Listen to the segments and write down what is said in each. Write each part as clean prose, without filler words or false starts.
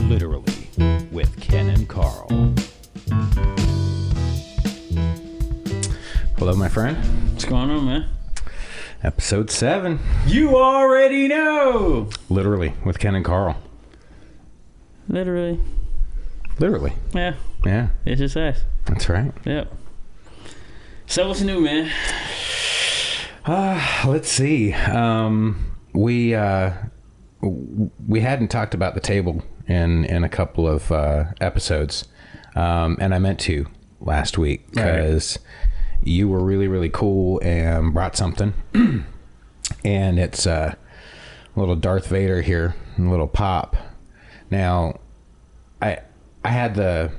Literally with Ken and Karl. Hello, my friend. What's going on, man? Episode 7. You already know. Literally with Ken and Karl. Literally. Yeah. It's just us. That's right. Yep. So what's new, man? Let's see. We hadn't talked about the table in a couple of episodes, and I meant to last week because you were really, really cool and brought something, and it's a little Darth Vader here, a little pop. Now, I had the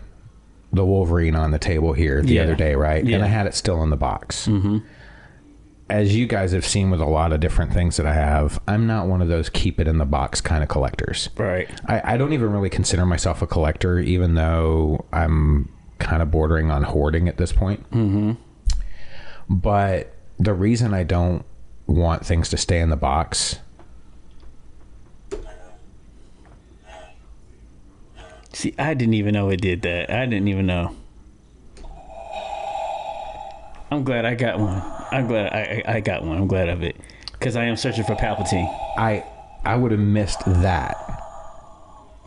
Wolverine on the table here the other day, right? Yeah. And I had it still in the box. Mm-hmm. As you guys have seen with a lot of different things that I have, I'm not one of those keep it in the box kind of collectors. Right. I don't even really consider myself a collector, even though I'm kind of bordering on hoarding at this point. Mm-hmm. But the reason I don't want things to stay in the box... See, I didn't even know it did that. I didn't even know. I'm glad I got one. I'm glad I got one. I'm glad of it. Because I am searching for Palpatine. I would have missed that.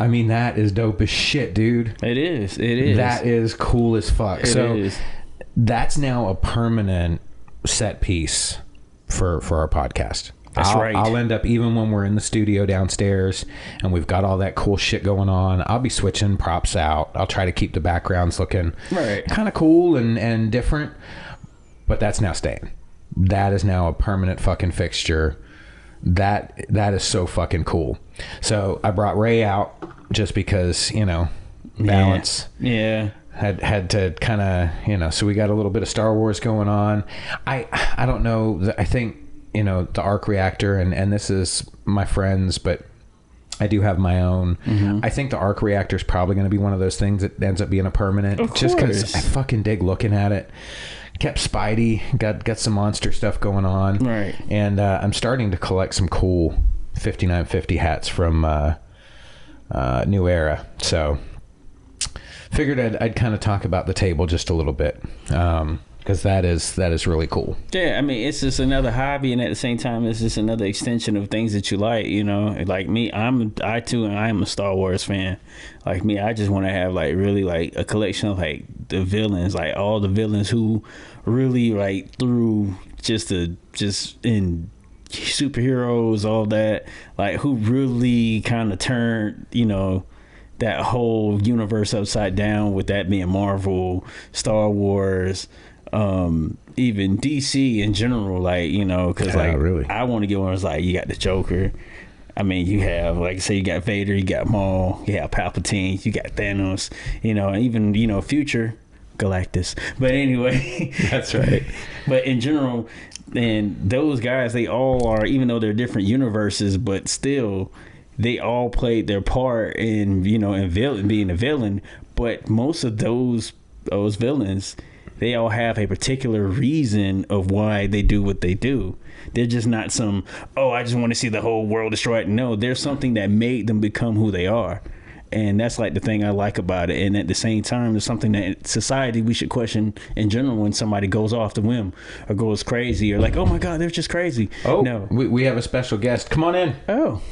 I mean, that is dope as shit, dude. It is. It is. That is cool as fuck. It is. That's now a permanent set piece for our podcast. That's right. I'll end up, even when we're in the studio downstairs and we've got all that cool shit going on, I'll be switching props out. I'll try to keep the backgrounds looking kind of cool and different. But that's now staying. That is now a permanent fucking fixture. That is so fucking cool. So I brought Ray out just because, balance. Yeah. Had to kind of, so we got a little bit of Star Wars going on. I don't know. I think, the arc reactor, and this is my friend's, but I do have my own. Mm-hmm. I think the arc reactor is probably going to be one of those things that ends up being a permanent. Of just course. because I fucking dig looking at it. Kept Spidey, got some monster stuff going on. Right. And I'm starting to collect some cool 5950 hats from New Era. So figured I'd kind of talk about the table just a little bit. Because that is really cool. Yeah, I mean, it's just another hobby, and at the same time, it's just another extension of things that you like. Like me, I am a Star Wars fan. Like me, I just want to have really a collection of the villains, like all the villains who really through just in superheroes, all that, who really kind of turned that whole universe upside down, with that being Marvel, Star Wars. Even DC in general, because really? I want to get one that's you got the Joker. I mean, you have, you got Vader, you got Maul, you have Palpatine, you got Thanos, and even, future Galactus. But anyway. That's right. But in general, and those guys, they all are, even though they're different universes, but still, they all played their part in, in being a villain. But most of those villains, they all have a particular reason of why they do what they do. They're just not I just want to see the whole world destroyed. No, there's something that made them become who they are. And that's the thing I like about it. And at the same time, there's something that in society we should question in general when somebody goes off the whim or goes crazy or oh my God, they're just crazy. Oh, no. We have a special guest. Come on in. Oh.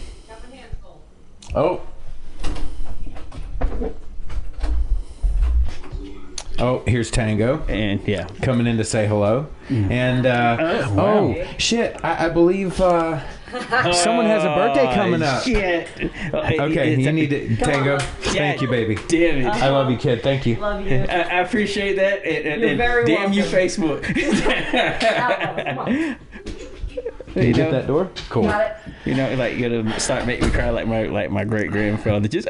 Oh, here's Tango. And yeah, coming in to say hello. And wow. Shit, I believe someone has a birthday coming up. Shit. Okay, you need to Tango. Thank you, baby. Damn it. I love you, kid. Thank you. Love you. I appreciate that. You're very damn welcome. you, Facebook. Did you get that door? Cool. Got it. You're gonna start making me cry like my great grandfather. Just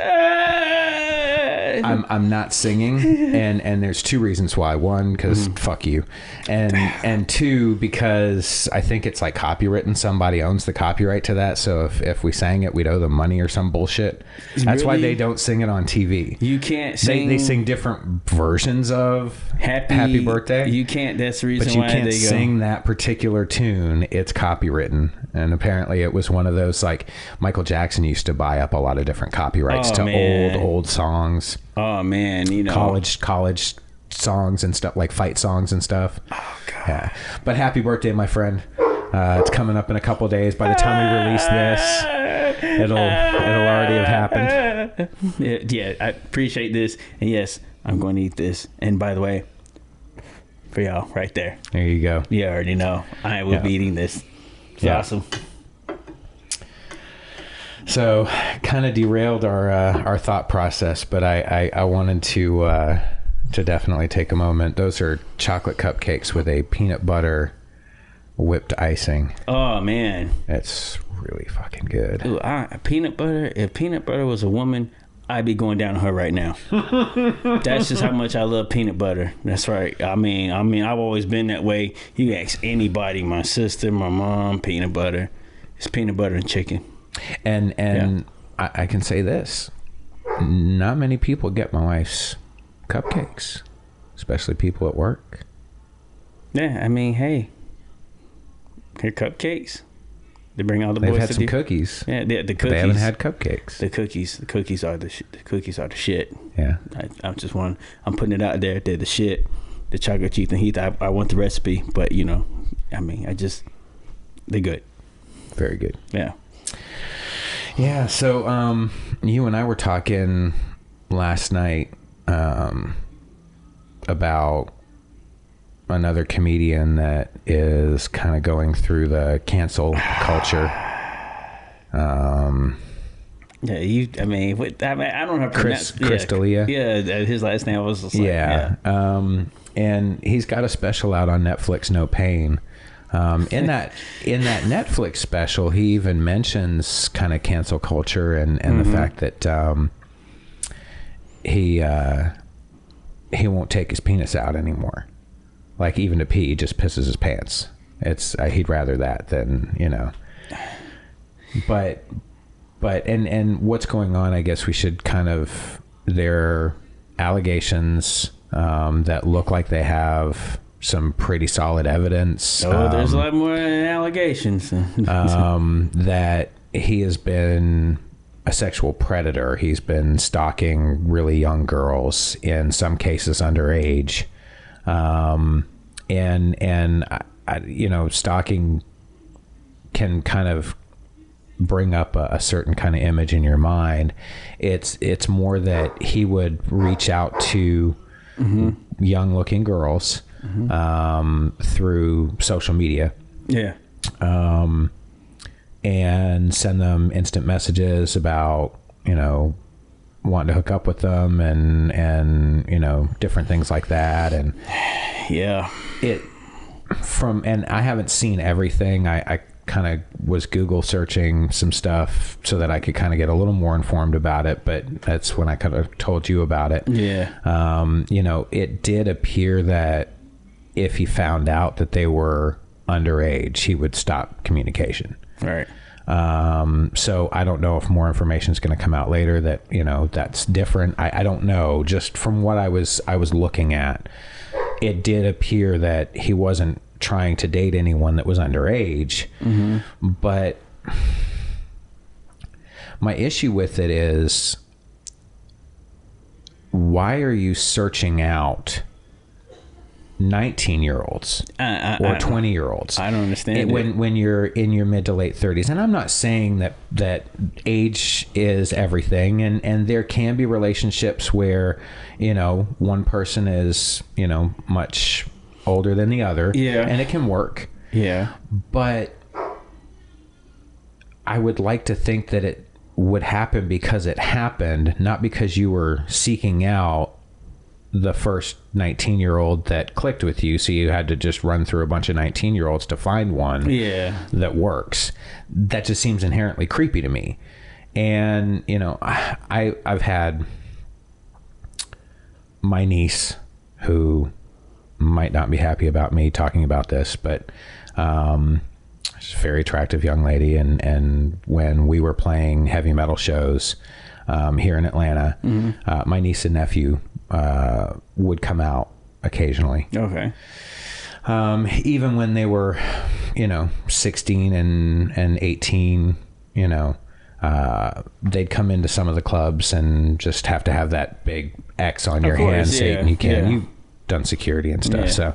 I'm not singing, and there's two reasons why. One, because fuck you, and two, because I think it's like copywritten. Somebody owns the copyright to that, so if we sang it, we'd owe them money or some bullshit. That's why they don't sing it on TV. You can't sing. They sing different versions of Happy Birthday. You can't. That's the reason but you why can't they go. sing that particular tune. It's copywritten, and apparently it was one of those, like Michael Jackson used to buy up a lot of different copyrights to old songs. Oh man, college songs and stuff, like fight songs and stuff. Oh god. Yeah. But happy birthday, my friend. It's coming up in a couple days. By the time we release this, it'll already have happened. Yeah, I appreciate this, and yes, I'm going to eat this. And by the way, for y'all right there, you go. You already know I will be eating this. It's awesome. So, kind of derailed our thought process, but I wanted to definitely take a moment. Those are chocolate cupcakes with a peanut butter whipped icing. Oh man, it's really fucking good. Ooh, peanut butter. If peanut butter was a woman, I'd be going down on her right now. That's just how much I love peanut butter. That's right. I mean, I've always been that way. You ask anybody, my sister, my mom, peanut butter. It's peanut butter and chicken. And I can say this: not many people get my wife's cupcakes, especially people at work. Yeah, I mean, hey, here cupcakes. They bring all the boys. They've had some cookies. Yeah, the cookies. They haven't had cupcakes. The cookies are the shit. Yeah. I'm putting it out there. They're the shit. The chocolate cheese and heat. I want the recipe, but they're good. Very good. Yeah. Yeah. So, you and I were talking last night, about another comedian that is kind of going through the cancel culture. Yeah, I don't have Chris D'Elia. Yeah, his last name was just and he's got a special out on Netflix, No Pain. In that Netflix special, he even mentions kind of cancel culture and the fact that he won't take his penis out anymore. Like, even to pee, he just pisses his pants. He'd rather that than, But what's going on, I guess we should kind of, there are allegations that look like they have some pretty solid evidence. There's a lot more allegations. That he has been a sexual predator. He's been stalking really young girls, in some cases underage. Stalking can kind of bring up a certain kind of image in your mind. It's more that he would reach out to young looking girls through social media. Yeah. And send them instant messages about, wanting to hook up with them and different things like that. And yeah, and I haven't seen everything. I kind of was Google searching some stuff so that I could kind of get a little more informed about it, but that's when I kind of told you about it. Yeah. It did appear that if he found out that they were underage, he would stop communication. Right. So I don't know if more information is going to come out later that, that's different. I don't know. Just from what I was looking at, it did appear that he wasn't trying to date anyone that was underage. But my issue with it is, why are you searching out 19-year-olds or 20-year-olds? I don't understand when you're in your mid to late 30s. And I'm not saying that age is everything, and there can be relationships where one person is much older than the other, and it can work. But I would like to think that it would happen because it happened, not because you were seeking out the first 19-year-old that clicked with you, so you had to just run through a bunch of 19-year-olds to find one that works. That just seems inherently creepy to me. And I've had my niece, who might not be happy about me talking about this, but she's a very attractive young lady. And when we were playing heavy metal shows here in Atlanta, my niece and nephew would come out occasionally. Okay. Even when they were, 16 and 18, they'd come into some of the clubs and just have to have that big X on your hand saying you can. You've done security and stuff. So,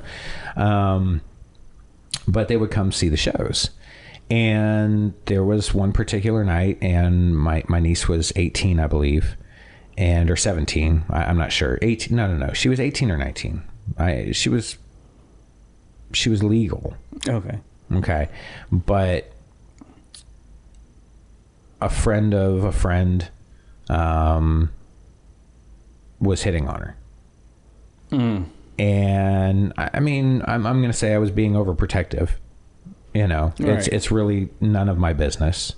but they would come see the shows. And there was one particular night, and my niece was 18, I believe, or 17. I'm not sure. 18. No. She was 18 or 19. She was legal. Okay. But a friend of a friend was hitting on her. And I mean, I'm going to say I was being overprotective. It's really none of my business.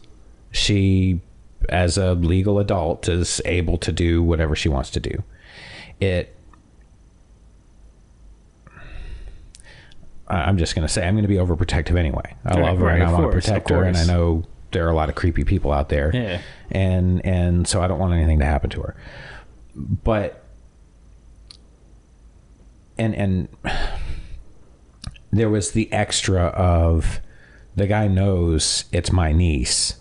She, as a legal adult, is able to do whatever she wants to do. I'm just going to say I'm going to be overprotective anyway. I love her and I want to protect her, and I know there are a lot of creepy people out there. Yeah. And so I don't want anything to happen to her. But and there was the extra of the guy knows it's my niece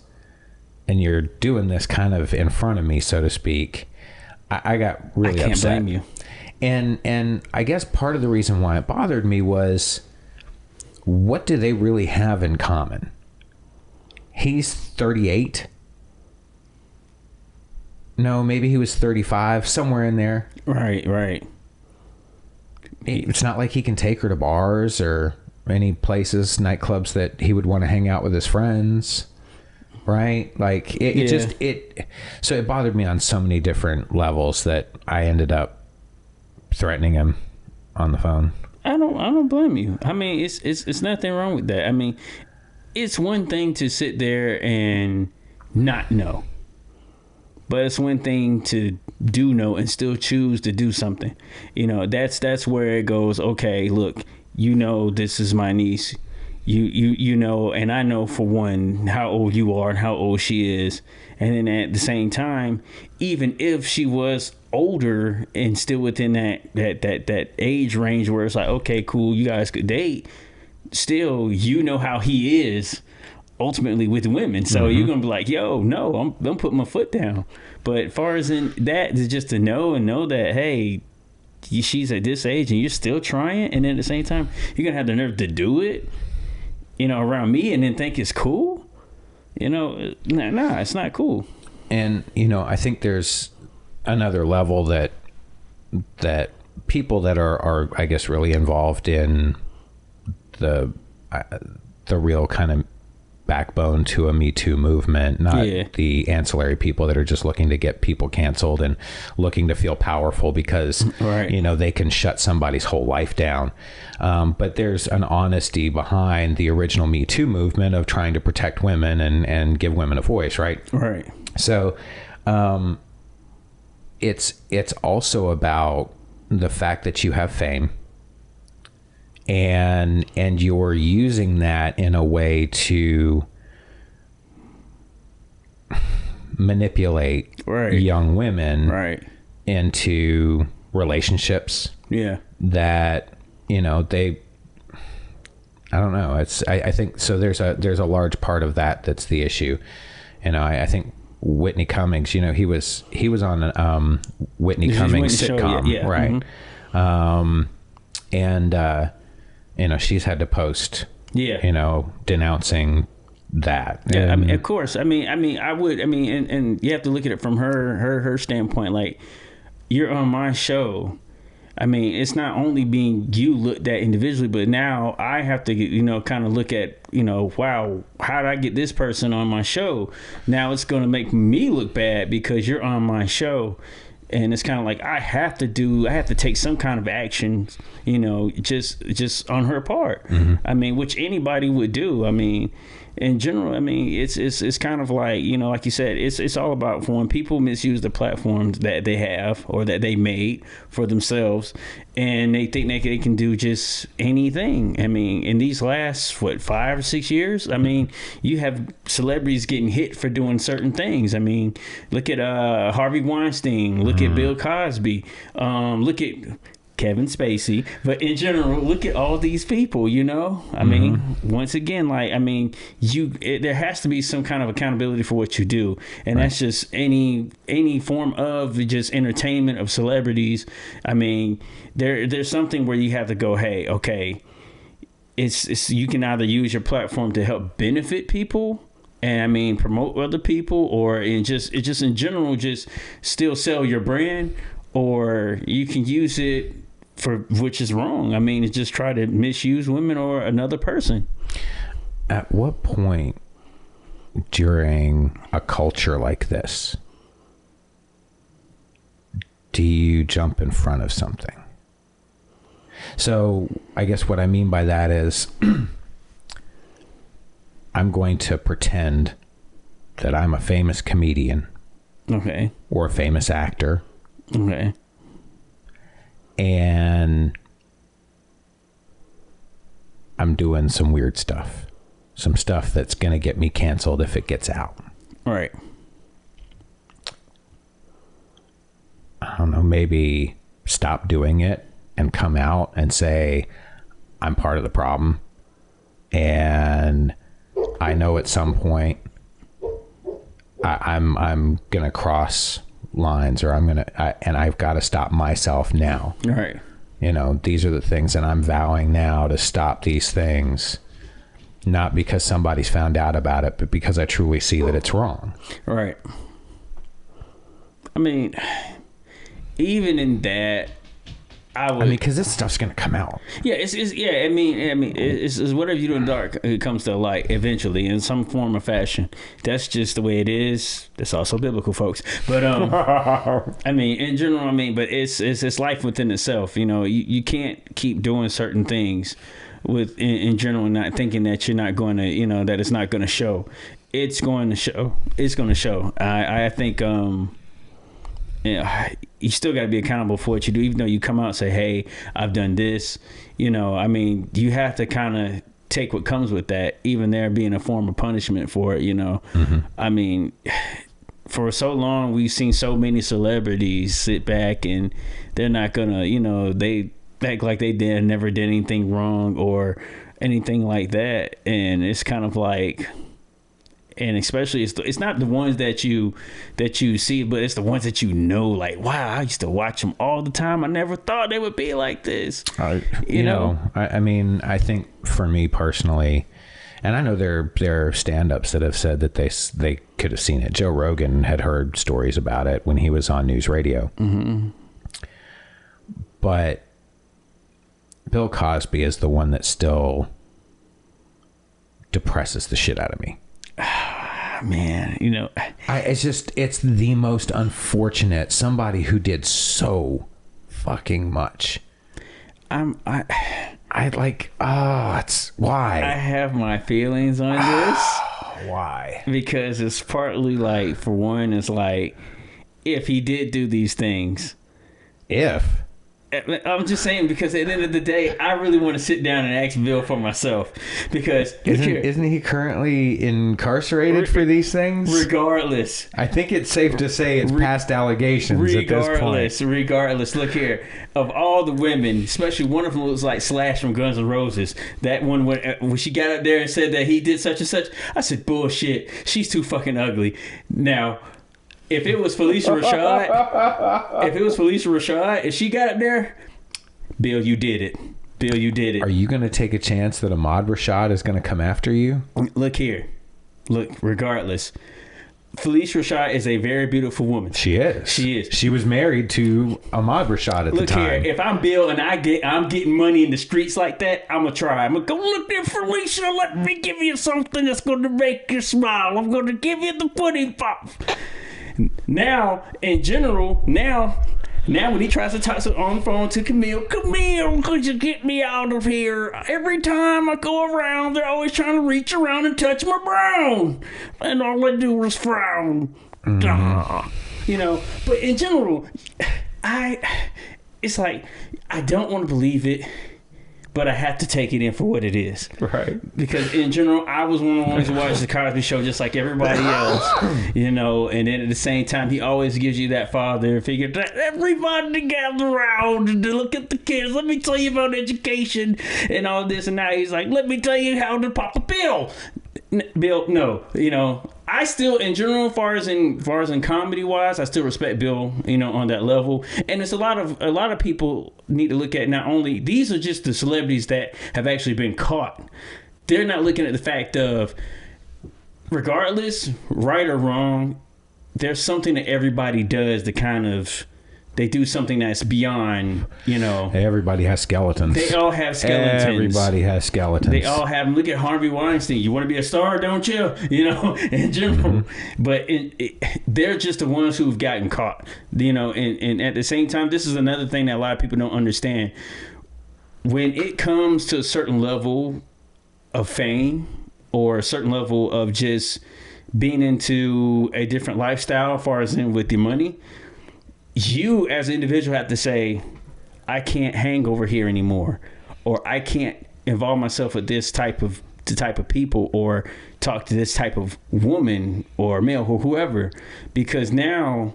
and you're doing this kind of in front of me, so to speak. I got really upset. I can't blame you. And I guess part of the reason why it bothered me was, what do they really have in common? He's 38. No, maybe he was 35, somewhere in there. Right. It's not like he can take her to bars or any places, nightclubs that he would want to hang out with his friends. Right? Like so it bothered me on so many different levels that I ended up threatening him on the phone. I don't blame you. I mean, it's nothing wrong with that. I mean, it's one thing to sit there and not know, but it's one thing to do know and still choose to do something. That's where it goes. Okay, look, this is my niece. You know, and I know, for one, how old you are and how old she is. And then at the same time, even if she was older and still within that age range where it's like, okay, cool, you guys could date, still, how he is ultimately with women. So you're going to be like, yo, no, I'm putting my foot down. But as far as in that, is just to know that, hey, she's at this age and you're still trying. And then at the same time, you're going to have the nerve to do it, around me, and then think it's cool. Nah, it's not cool. And, I think there's another level that people that are, I guess, really involved in the real kind of backbone to a Me Too movement, not the ancillary people that are just looking to get people canceled and looking to feel powerful because, they can shut somebody's whole life down. But there's an honesty behind the original Me Too movement of trying to protect women and give women a voice, right? Right. So it's also about the fact that you have fame and you're using that in a way to manipulate young women into relationships that they, I don't know, I think so. There's a large part of that's the issue. I think Whitney Cummings, he was on Whitney Cummings sitcom, right? And she's had to post, denouncing that. Yeah, I mean, of course. I mean, and you have to look at it from her standpoint. Like, you're on my show. I mean, it's not only being you looked at individually, but now I have to, kind of look at, wow, how did I get this person on my show? Now it's going to make me look bad because you're on my show. And it's kind of like I have to take some kind of action you know, just on her part. I mean, which anybody would do. I mean, in general, I mean, it's kind of like, you know, like you said, it's all about when people misuse the platforms that they have or that they made for themselves, and they think they can do just anything. I mean, in these last 5 or 6 years, I mean, you have celebrities getting hit for doing certain things. I mean, look at Harvey Weinstein, look at Bill Cosby, look at Kevin Spacey, but in general, look at all these people, you know. I mean, once again, like, I mean, there has to be some kind of accountability for what you do, and that's just any form of just entertainment of celebrities. I mean, there's something where you have to go, hey, okay, it's you can either use your platform to help benefit people, and I mean promote other people, or in just in general just still sell your brand, or you can use it for which is wrong. I mean, it's just try to misuse women or another person. At what point during a culture like this do you jump in front of something? So I guess what I mean by that is I'm going to pretend that I'm a famous comedian. Okay. Or a famous actor. Okay. And I'm doing some weird stuff. Some stuff that's going to get me canceled if it gets out. Right. I don't know, maybe stop doing it and come out and say, I'm part of the problem. And I know at some point I'm going to cross lines, or and I've got to stop myself now. Right. You know, these are the things that I'm vowing now to stop these things, not because somebody's found out about it, but because I truly see that it's wrong. Right. I mean, even in that, I mean, because this stuff's gonna come out. Yeah, it's yeah. I mean, it's whatever you do in dark, it comes to light eventually in some form or fashion. That's just the way it is. That's also biblical, folks. But I mean, in general, I mean, but it's life within itself. You know, you can't keep doing certain things in general, and not thinking that you're not going to, you know, that it's not going to show. It's going to show. It's going to show. I think. You still got to be accountable for what you do, even though you come out and say, hey, I've done this. You know, I mean, you have to kind of take what comes with that, even there being a form of punishment for it, you know. I mean, for so long, we've seen so many celebrities sit back and they're not going to, you know, they act like they never did anything wrong or anything like that. And it's kind of like... And especially, it's not the ones that you see, but it's the ones that you know, like, wow, I used to watch them all the time. I never thought they would be like this. You know? I mean, I think for me personally, and I know there are stand-ups that have said that they could have seen it. Joe Rogan had heard stories about it when he was on news radio. But Bill Cosby is the one that still depresses the shit out of me. Man, you know, it's the most unfortunate. Somebody who did so fucking much. It's why I have my feelings on this. Why? Because it's partly like, for one, it's like, if he did do these things, I'm just saying, because at the end of the day, I really want to sit down and ask Bill for myself, because isn't he currently incarcerated for these things? Regardless, I think it's safe to say it's past allegations at this point. Regardless, look here, of all the women, especially one of them looks like Slash from Guns N' Roses. That one, when she got up there and said that he did such and such, I said, bullshit. She's too fucking ugly. Now, if it was Felicia Rashad, if she got up there, Bill, you did it. Bill, you did it. Are you going to take a chance that Ahmad Rashad is going to come after you? Look here. Look, regardless, Felicia Rashad is a very beautiful woman. She is. She was married to Ahmad Rashad at the time. Look here, if I'm Bill and I'm getting money in the streets like that, I'm going to try. I'm going to go, look there, Felicia, let me give you something that's going to make you smile. I'm going to give you the pudding pop. Now, in general, now Now when he tries to talk on the phone to Camille, could you get me out of here? Every time I go around, they're always trying to reach around and touch my brown, and all I do is frown. You know, but in general, it's like I don't want to believe it, but I have to take it in for what it is. Right. Because in general, I was one of the ones who watched the Cosby Show just like everybody else, you know, and then at the same time, he always gives you that father figure that everybody gather around to look at the kids. Let me tell you about education and all this. And now he's like, let me tell you how to pop a pill. Bill, no, you know, I still, in general, far as in comedy wise, I still respect Bill, you know, on that level. And it's a lot of people need to look at not only these are just the celebrities that have actually been caught. They're not looking at the fact of, regardless, right or wrong, there's something that everybody does to kind of. They do something that's beyond, you know. Everybody has skeletons. They all have skeletons. Everybody has skeletons. They all have them. Look at Harvey Weinstein. You want to be a star, don't you? You know, in general. But they're just the ones who've gotten caught. You know, and at the same time, this is another thing that a lot of people don't understand. When it comes to a certain level of fame or a certain level of just being into a different lifestyle as far as in with the money, you as an individual have to say, I can't hang over here anymore, or I can't involve myself with the type of people, or talk to this type of woman or male or whoever, because now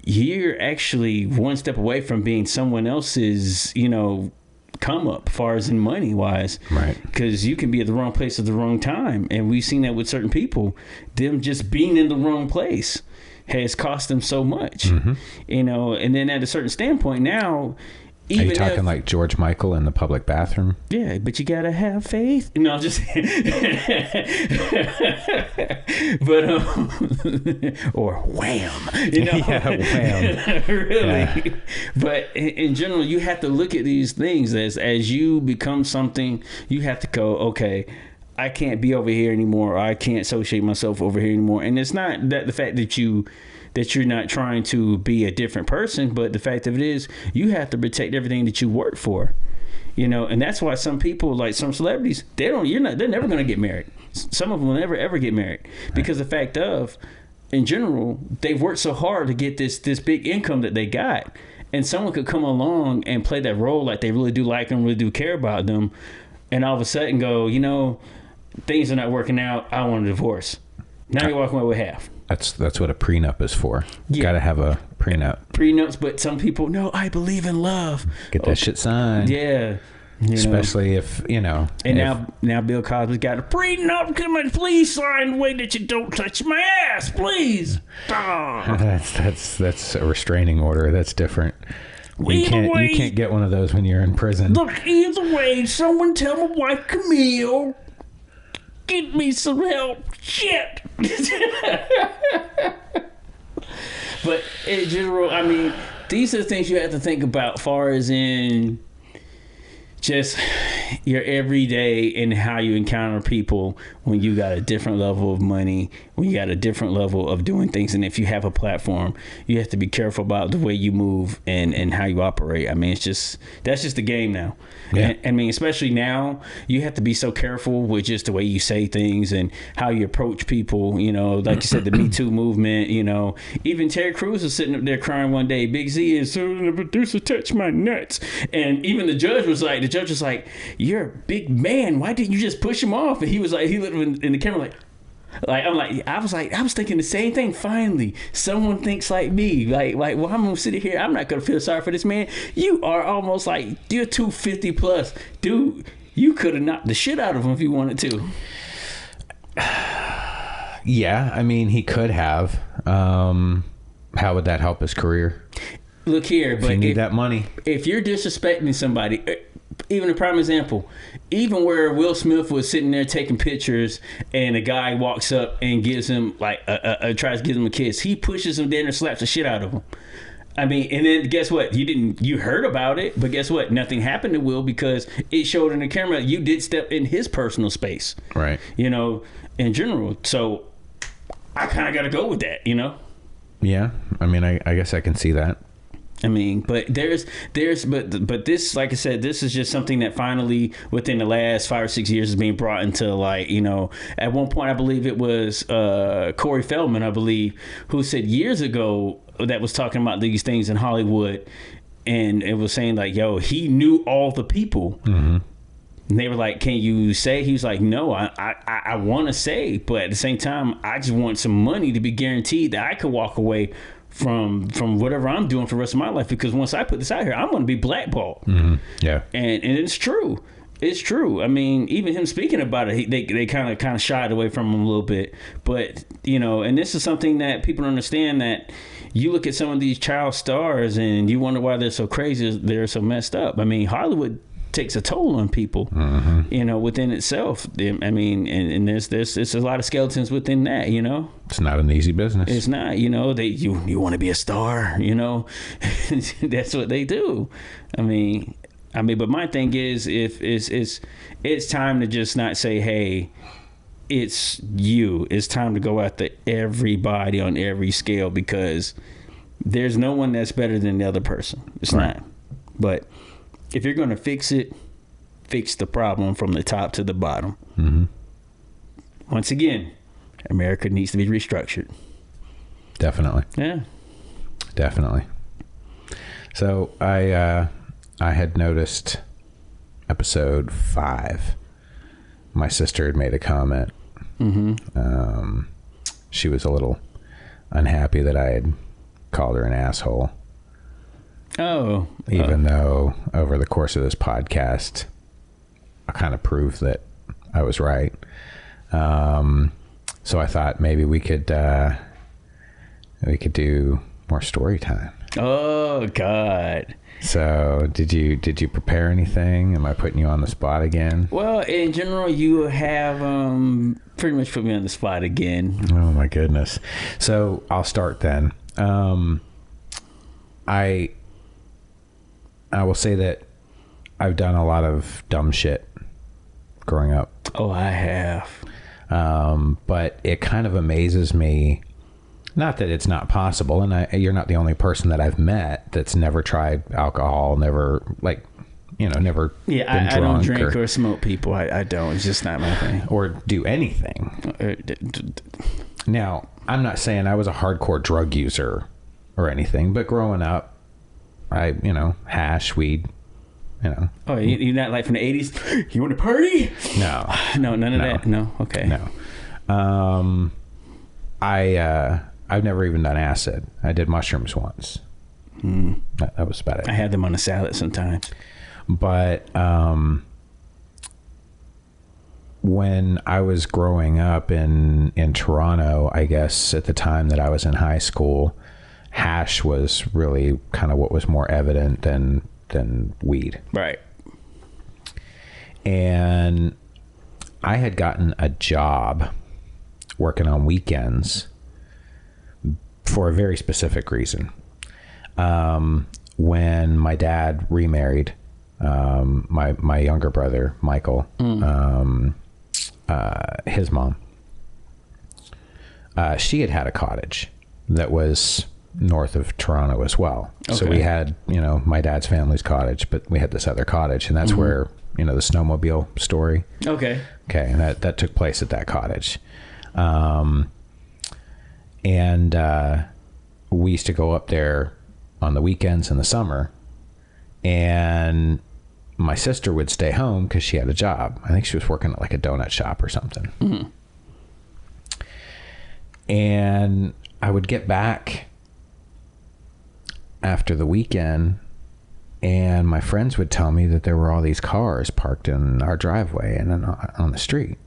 you're actually one step away from being someone else's, you know, come up as far as in money wise, right? Because you can be at the wrong place at the wrong time, and we've seen that with certain people. Them just being in the wrong place has cost them so much, you know. And then at a certain standpoint now, even are you talking like George Michael in the public bathroom? Yeah, but you gotta have faith. No, I'm just but or wham, you know. Yeah, wham. Really. Yeah. But in general, you have to look at these things as you become something. You have to go, okay, I can't be over here anymore, or I can't associate myself over here anymore. And it's not that the fact that you're not trying to be a different person, but the fact of it is you have to protect everything that you work for. You know, and that's why some people, like some celebrities, they're never going to get married. Some of them will never ever get married, because the fact of, in general, they've worked so hard to get this big income that they got, and someone could come along and play that role like they really do like them, really do care about them, and all of a sudden go, you know, things are not working out, I want a divorce. Now you're walking away with half. That's what a prenup is for. Yeah. Got to have a prenup. Prenups, but some people, no, I believe in love. Get that shit signed. Yeah. Especially if, you know. And now Bill Cosby's got a prenup. Come on, please sign the way that you don't touch my ass, please. That's a restraining order. That's different. You can't get one of those when you're in prison. Look, either way, someone tell my wife Camille, get me some help. Shit. But in general, I mean, these are the things you have to think about, far as in just your everyday and how you encounter people when you got a different level of money, when you got a different level of doing things. And if you have a platform, you have to be careful about the way you move and how you operate. I mean, that's just the game now. Yeah. And, I mean, especially now, you have to be so careful with just the way you say things and how you approach people. You know, like you said, the Me Too movement, you know, even Terry Crews was sitting up there crying one day, Big Z is, so the producer touched my nuts. And even the judge was like, you're a big man, why didn't you just push him off? And he was like, he looked in the camera I was thinking the same thing. Finally, someone thinks like me. Like, well, I'm gonna sit here. I'm not gonna feel sorry for this man. You are almost like, you're 250 plus, dude. You could have knocked the shit out of him if you wanted to. Yeah, I mean, he could have. How would that help his career? Look here, but if you need that money, if you're disrespecting somebody. Even a prime example, even where Will Smith was sitting there taking pictures and a guy walks up and gives him tries to give him a kiss, he pushes him down and slaps the shit out of him. I mean, and then guess what? You heard about it, but guess what? Nothing happened to Will because it showed in the camera you did step in his personal space. Right. You know, in general. So I kind of got to go with that, you know? Yeah. I mean, I guess I can see that. I mean, but but this, like I said, this is just something that finally within the last 5 or 6 years is being brought into, like, you know, at one point I believe it was Corey Feldman, I believe, who said years ago that was talking about these things in Hollywood, and it was saying like, yo, he knew all the people. Mm-hmm. And they were like, can you say? He was like, no, I want to say, but at the same time, I just want some money to be guaranteed that I could walk away from whatever I'm doing for the rest of my life, because once I put this out here, I'm going to be blackballed. Mm-hmm. Yeah. And it's true. It's true. I mean, even him speaking about it, they kind of shied away from him a little bit. But, you know, and this is something that people don't understand, that you look at some of these child stars and you wonder why they're so crazy, they're so messed up. I mean, Hollywood takes a toll on people, mm-hmm. you know, within itself. I mean, and there's a lot of skeletons within that, you know. It's not an easy business. It's not, you know. You want to be a star, you know. That's what they do. I mean, but my thing is, if it's time to just not say, hey, it's you. It's time to go after everybody on every scale, because there's no one that's better than the other person. It's right. not. But if you're going to fix it, fix the problem from the top to the bottom. Mm-hmm. Once again, America needs to be restructured. Definitely. Yeah. Definitely. So I had noticed episode 5. My sister had made a comment. Mm-hmm. She was a little unhappy that I had called her an asshole. Oh. Even though over the course of this podcast, I kind of proved that I was right. So I thought maybe we could do more story time. Oh God. So did you prepare anything? Am I putting you on the spot again? Well, in general, you have pretty much put me on the spot again. Oh my goodness. So I'll start then. I will say that I've done a lot of dumb shit growing up. Oh, I have. But it kind of amazes me. Not that it's not possible, and you're not the only person that I've met that's never tried alcohol, never been drunk. I don't drink or smoke, people. I don't. It's just not my thing. Or do anything. Now, I'm not saying I was a hardcore drug user or anything, but growing up, hash, weed, Oh, you're not like from the 80s? You want to party? No. No, none of that? No? Okay. No. I've never even done acid. I did mushrooms once. That was about it. I had them on a salad sometimes. But when I was growing up in Toronto, I guess at the time that I was in high school, hash was really kind of what was more evident than weed. Right. And I had gotten a job working on weekends for a very specific reason. When my dad remarried, my younger brother, Michael, his mom, she had a cottage that was north of Toronto as well. Okay. So we had, my dad's family's cottage, but we had this other cottage, and that's where, the snowmobile story. Okay. Okay. And that took place at that cottage. We used to go up there on the weekends in the summer, and my sister would stay home because she had a job. I think she was working at like a donut shop or something. Mm-hmm. And I would get back after the weekend, and my friends would tell me that there were all these cars parked in our driveway and on the street.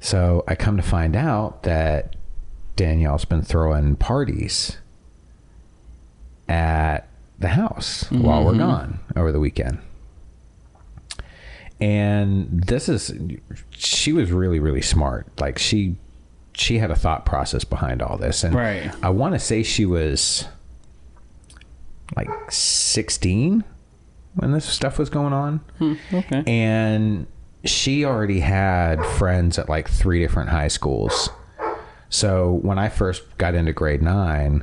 So I come to find out that Danielle's been throwing parties at the house while we're gone over the weekend. And she was really, really smart. Like she had a thought process behind all this. And right. I want to say she was like 16 when this stuff was going on. Okay. And she already had friends at like 3 different high schools. So when I first got into grade 9,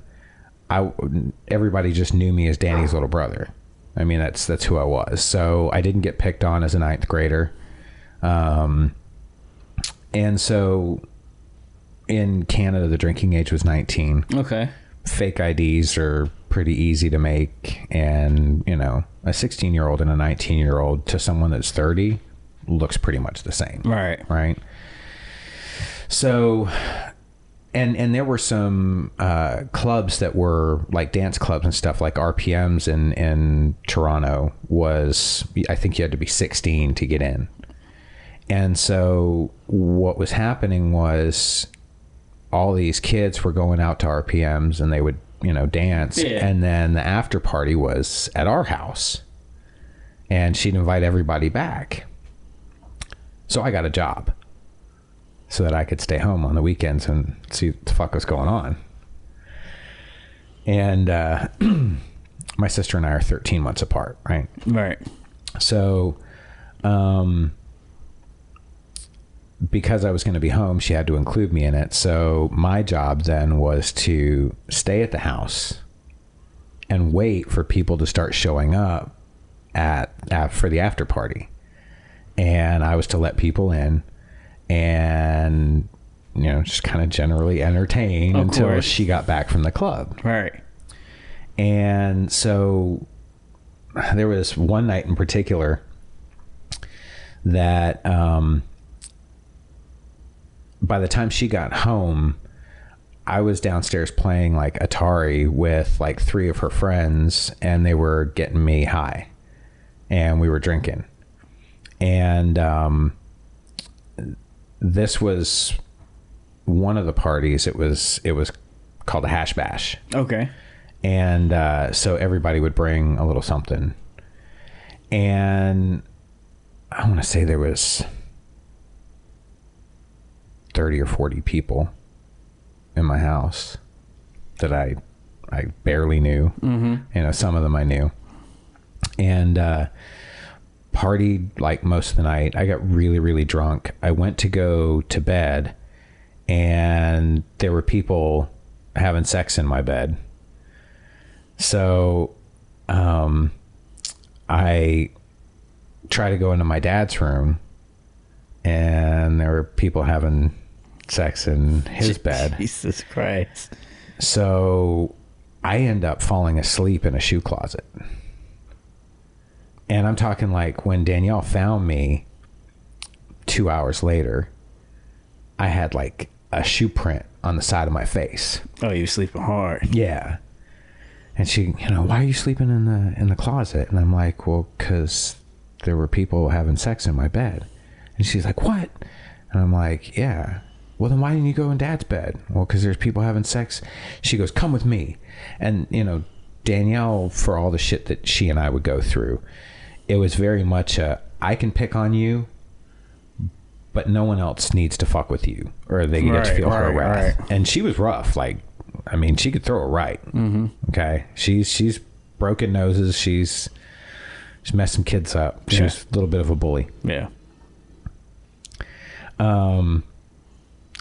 everybody just knew me as Danny's little brother. I mean, that's who I was. So I didn't get picked on as a ninth grader. And so in Canada, the drinking age was 19. Okay. Fake IDs are pretty easy to make. And, you know, a 16-year-old and a 19-year-old to someone that's 30 looks pretty much the same. Right. Right. So, and there were some clubs that were like dance clubs and stuff, like RPMs in Toronto was, I think you had to be 16 to get in. And so what was happening was all these kids were going out to RPMs and they would, you know, dance. Yeah. And then the after party was at our house and she'd invite everybody back. So I got a job so that I could stay home on the weekends and see what the fuck was going on. And my sister and I are 13 months apart, right? Right. So because I was going to be home, she had to include me in it. So my job then was to stay at the house and wait for people to start showing up for the after party. And I was to let people in and, you know, just kind of generally entertain until she got back from the club. Right. And so there was one night in particular that by the time she got home, I was downstairs playing like Atari with like 3 of her friends, and they were getting me high and we were drinking. And this was one of the parties. It was called a hash bash. Okay. And so everybody would bring a little something. And I want to say there was 30 or 40 people in my house that I barely knew. Mm-hmm. You know, some of them I knew. And partied like most of the night. I got really, really drunk. I went to go to bed, and there were people having sex in my bed. So I tried to go into my dad's room, and there were people having sex in his bed. Jesus Christ. So I end up falling asleep in a shoe closet. And I'm talking like when Danielle found me 2 hours later, I had like a shoe print on the side of my face. Oh, you were sleeping hard. Yeah. And she, you know, why are you sleeping in the closet? And I'm like, well, because there were people having sex in my bed. And she's like, what? And I'm like, yeah. Well, then why didn't you go in Dad's bed? Well, because there's people having sex. She goes, come with me. And, you know, Danielle, for all the shit that she and I would go through, it was very much I can pick on you, but no one else needs to fuck with you, or they get to feel her wrath. Right. And she was rough. Like, I mean, she could throw it right. Mm-hmm. Okay. She's broken noses. She's messed some kids up. She was a little bit of a bully. Yeah.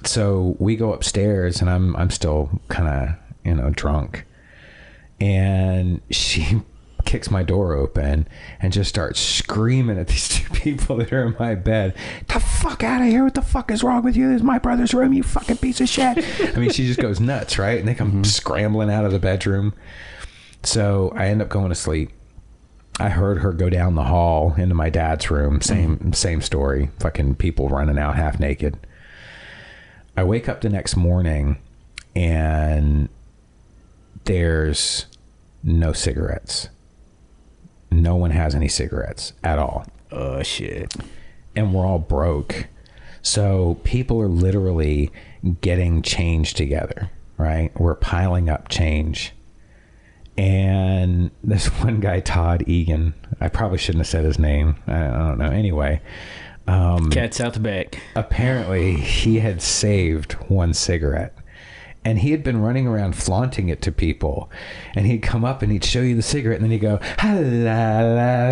So we go upstairs, and I'm still kind of, you know, drunk, and she kicks my door open and just starts screaming at these 2 people that are in my bed. The fuck out of here. What the fuck is wrong with you? This is my brother's room, you fucking piece of shit. I mean, she just goes nuts, right? And they come scrambling out of the bedroom. So I end up going to sleep. I heard her go down the hall into my dad's room. Same story. Fucking people running out half naked. I wake up the next morning and there's no cigarettes. No one has any cigarettes at all. Oh, shit. And we're all broke. So people are literally getting change together, right? We're piling up change. And this one guy, Todd Egan, I probably shouldn't have said his name. I don't know. Anyway. Cat's out the back. Apparently, he had saved 1 cigarette. And he had been running around flaunting it to people. And he'd come up and he'd show you the cigarette. And then he'd go, la, la,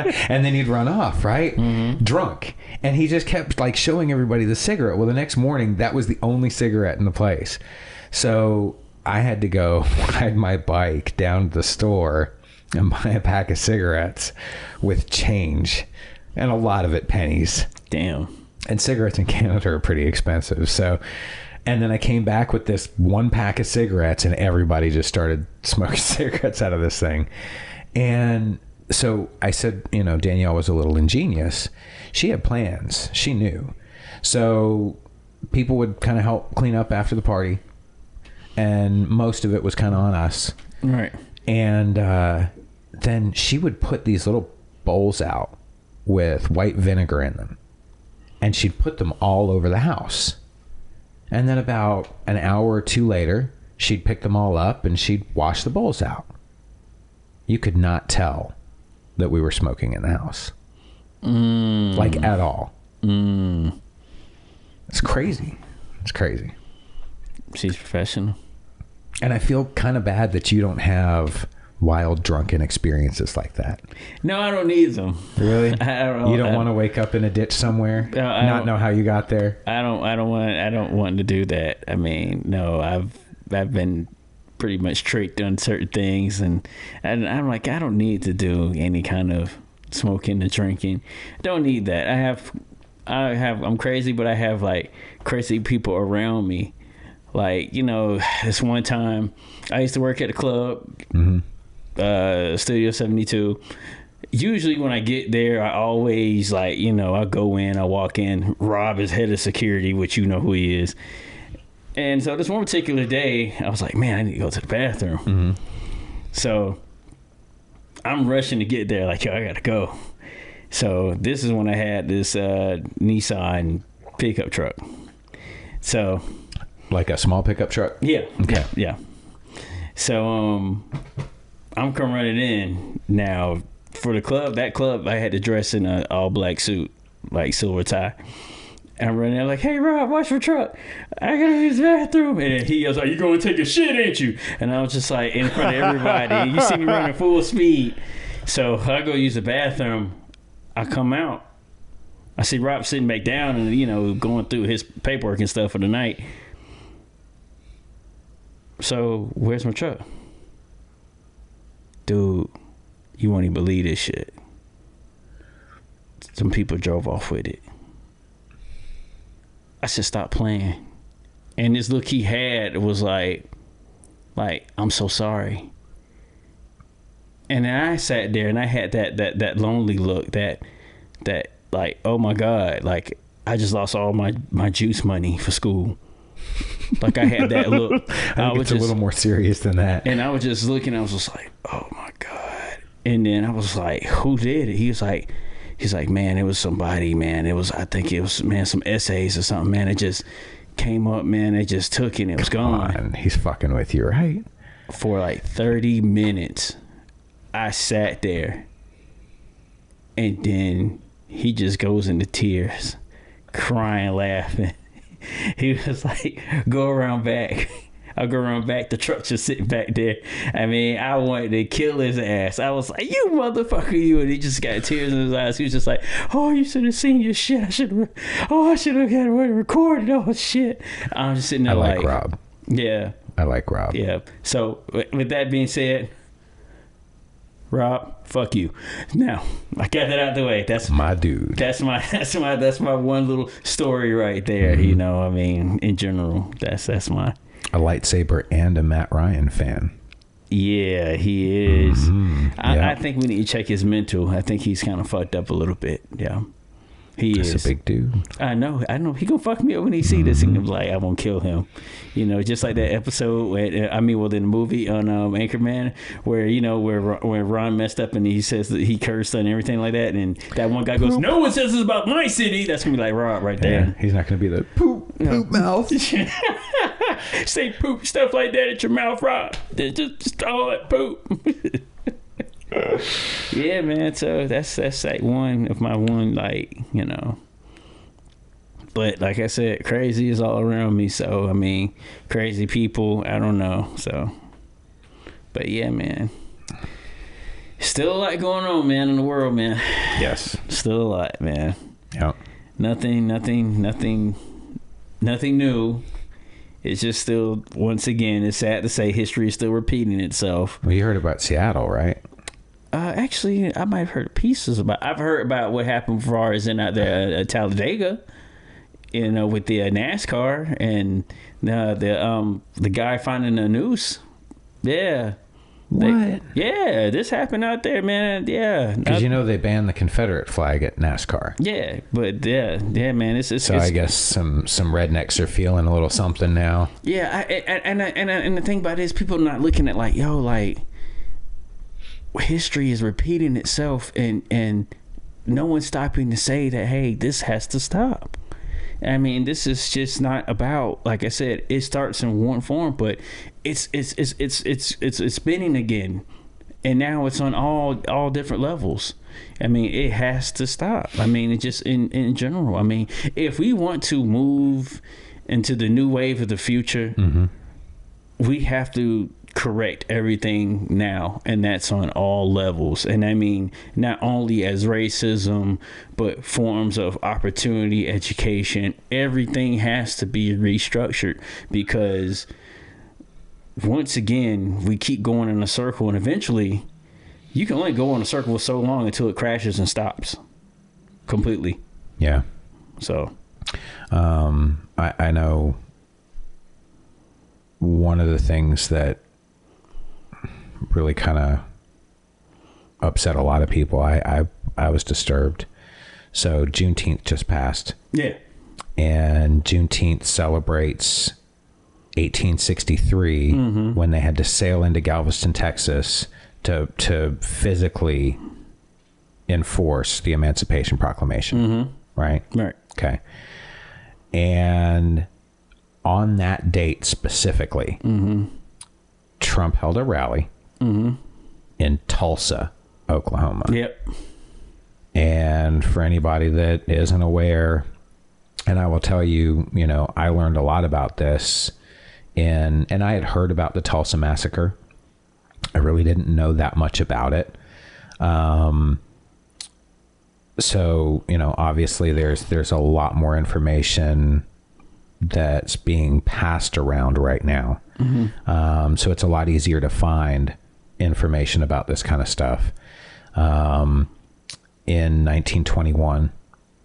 la, and then he'd run off, right? Mm-hmm. Drunk. And he just kept like showing everybody the cigarette. Well, the next morning, that was the only cigarette in the place. So I had to go ride my bike down to the store and buy a pack of cigarettes with change, and a lot of it pennies. Damn. And cigarettes in Canada are pretty expensive. So, and then I came back with this one pack of cigarettes, and everybody just started smoking cigarettes out of this thing. And so I said, you know, Danielle was a little ingenious. She had plans. She knew. So people would kind of help clean up after the party, and most of it was kind of on us. Right. And then she would put these little bowls out with white vinegar in them, and she'd put them all over the house. And then about an hour or two later, she'd pick them all up and she'd wash the bowls out. You could not tell that we were smoking in the house. Like, at all. It's crazy. It's crazy. She's professional. And I feel kind of bad that you don't have wild drunken experiences like that. No, I don't need them. Really? I don't know. You don't want to wake up in a ditch somewhere, not know how you got there? I don't want to do that. I mean, no, I've been pretty much tricked on certain things, and I'm like, I don't need to do any kind of smoking or drinking. Don't need that. I'm crazy, but I have like crazy people around me. Like, you know, this one time I used to work at a club, Studio 72. Usually when I get there, I always, like, you know, I go in, I walk in, Rob is head of security, which you know who he is. And so this one particular day, I was like, man, I need to go to the bathroom. So I'm rushing to get there, like, yo, I gotta go. So this is when I had this Nissan pickup truck. So, like a small pickup truck? Yeah. Okay. Yeah. So I'm come running in. Now, for the club, that club, I had to dress in an all black suit, like silver tie. And I'm running there like, hey, Rob, watch your truck. I gotta use the bathroom. And he was like, you going to take a shit, ain't you? And I was just like, in front of everybody. You see me running full speed. So I go use the bathroom. I come out. I see Rob sitting back down and, you know, going through his paperwork and stuff for the night. So, where's my truck? Dude, you won't even believe this shit. Some people drove off with it. I said, stop playing. And this look he had was like, I'm so sorry. And then I sat there and I had that lonely look, that like, oh my God, like I just lost all my juice money for school. Like I had that look. I think it's a little more serious than that. And I was just looking, I was just like, oh my God. And then I was like, who did it? He's like, man, it was somebody, man. I think it was, man, some essays or something, man. It just came up, man. They just took it and it was gone. And he's fucking with you, right? For like 30 minutes, I sat there. And then he just goes into tears, crying, laughing. He was like, go around back. I'll go around back. The truck's just sitting back there. I mean, I wanted to kill his ass. I was like, you motherfucker, you. And he just got tears in his eyes. He was just like, oh, you should have seen your shit. I should have had it recorded. Oh, shit. I'm just sitting there I like Rob. Yeah. I like Rob. Yeah. So with that being said, Rob, fuck you. Now, I got that out of the way. That's my dude. That's my one little story right there. You know, I mean, in general, that's my a lightsaber and a Matt Ryan fan. Yeah, he is. I think we need to check his mental. I think he's kind of fucked up a little bit. Yeah. He's a big dude. I know. He gonna fuck me up when he see this and like I won't kill him. You know, just like that episode in the movie on Anchorman where, you know, where Ron messed up and he says that he cursed and everything like that, and that one guy goes, no one says this about my city. That's gonna be like Rob right there. Yeah, he's not gonna be the poop mouth. Say poop stuff like that at your mouth, Rob. Just all that poop. Yeah, man. So that's like one of my like, you know. But like I said, crazy is all around me. So I mean, crazy people. I don't know. So, but yeah, man. Still a lot going on, man, in the world, man. Yes. Still a lot, man. Yep. Nothing new. it's just still, once again, it's sad to say history is still repeating itself. Well, you heard about Seattle, right? Actually, I might have heard pieces about. I've heard about what happened for ours in the Talladega, with the NASCAR and the guy finding a noose. Yeah. What? This happened out there, man. Yeah, because they banned the Confederate flag at NASCAR. Yeah, but yeah, man. It's I guess some rednecks are feeling a little something now. Yeah, and the thing about it is, people are not looking at history is repeating itself, and no one's stopping to say that, hey, this has to stop. I mean, this is just not about, like I said, it starts in one form, but it's spinning again, and now it's on all different levels. I mean, it has to stop. I mean, it just in general. I mean, if we want to move into the new wave of the future, we have to correct everything now, and that's on all levels. And I mean, not only as racism, but forms of opportunity, education, everything has to be restructured, because once again, we keep going in a circle, and eventually you can only go in a circle for so long until it crashes and stops completely. Yeah. So I know one of the things that really kind of upset a lot of people. I was disturbed. So Juneteenth just passed. Yeah. And Juneteenth celebrates 1863 when they had to sail into Galveston, Texas to physically enforce the Emancipation Proclamation. Right? Right. Okay. And on that date specifically, Trump held a rally in Tulsa, Oklahoma. Yep. And for anybody that isn't aware, and I will tell you, I learned a lot about this and I had heard about the Tulsa massacre. I really didn't know that much about it. So, obviously there's a lot more information that's being passed around right now. So it's a lot easier to find information about this kind of stuff. In 1921,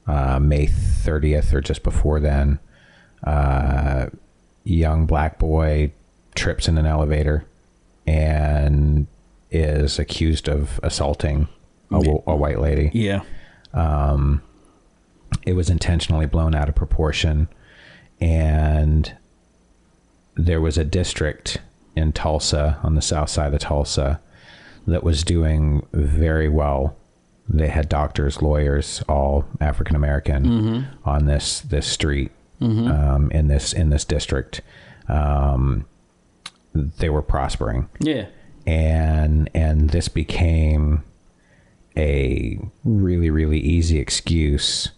May 30th or just before then, young black boy trips in an elevator and is accused of assaulting a white lady. Yeah. It was intentionally blown out of proportion, and there was a district in Tulsa, on the south side of Tulsa, that was doing very well. They had doctors, lawyers, all African American on this street in this district. They were prospering. Yeah. And this became a really, really easy excuse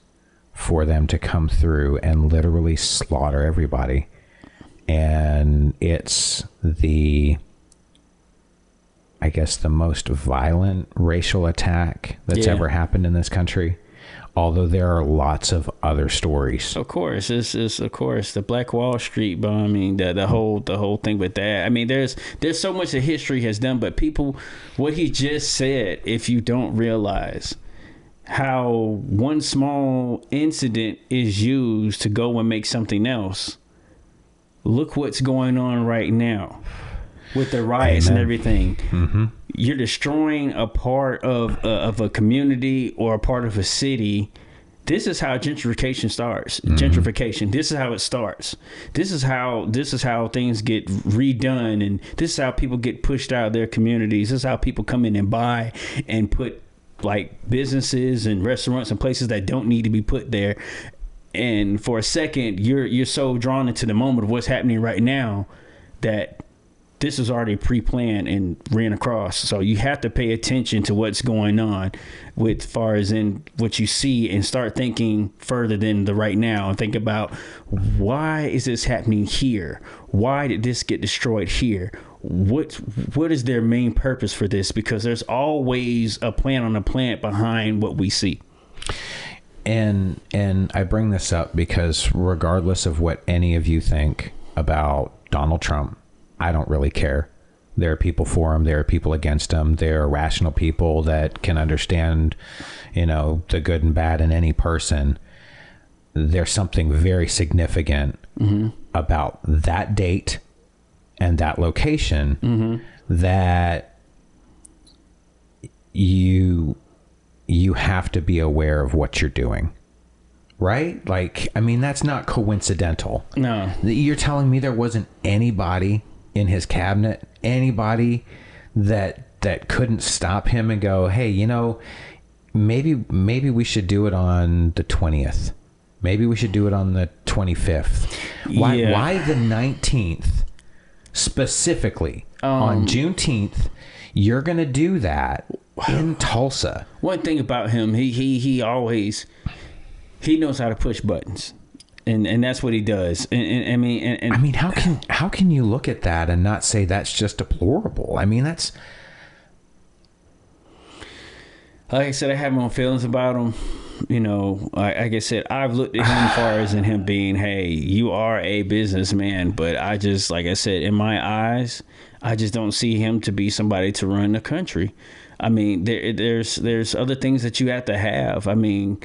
for them to come through and literally slaughter everybody. And it's the most violent racial attack that's ever happened in this country. Although there are lots of other stories. Of course, it's of course the Black Wall Street bombing, the whole thing with that. I mean, there's so much that history has done, but people, what he just said, if you don't realize how one small incident is used to go and make something else. Look what's going on right now with the riots and everything. You're destroying a part of a community or a part of a city. This is how gentrification starts. Gentrification. This is how it starts. This is how things get redone, and this is how people get pushed out of their communities. This is how people come in and buy and put like businesses and restaurants and places that don't need to be put there. And for a second, you're so drawn into the moment of what's happening right now that this is already pre-planned and ran across. So you have to pay attention to what's going on with far as in what you see, and start thinking further than the right now, and think about, why is this happening here? Why did this get destroyed here? What is their main purpose for this? Because there's always a plan on a plant behind what we see. And I bring this up because regardless of what any of you think, about Donald Trump. I don't really care. There are people for him. There are people against him. There are rational people that can understand, the good and bad in any person. There's something very significant about that date and that location that you have to be aware of what you're doing. Right? That's not coincidental. No. You're telling me there wasn't anybody in his cabinet, anybody that couldn't stop him and go, hey, maybe we should do it on the 20th. Maybe we should do it on the 25th. Why the 19th specifically? On Juneteenth, you're going to do that in Tulsa. One thing about him, he always... He knows how to push buttons, and that's what he does. And how can you look at that and not say that's just deplorable? That's, like I said, I have my own feelings about him. Like I said, I've looked at him as far as in him being, hey, you are a businessman, but I just, like I said, in my eyes, I just don't see him to be somebody to run the country. There's other things that you have to have. You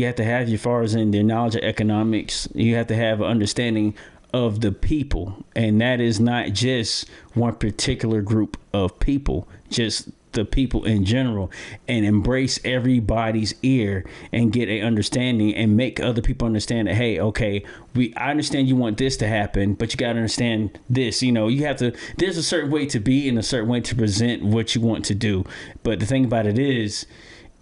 have to have, as far as in their knowledge of economics, you have to have an understanding of the people. And that is not just one particular group of people, just the people in general, and embrace everybody's ear and get a understanding and make other people understand that, hey, okay, I understand you want this to happen, but you got to understand this. You have to, there's a certain way to be and a certain way to present what you want to do. But the thing about it is,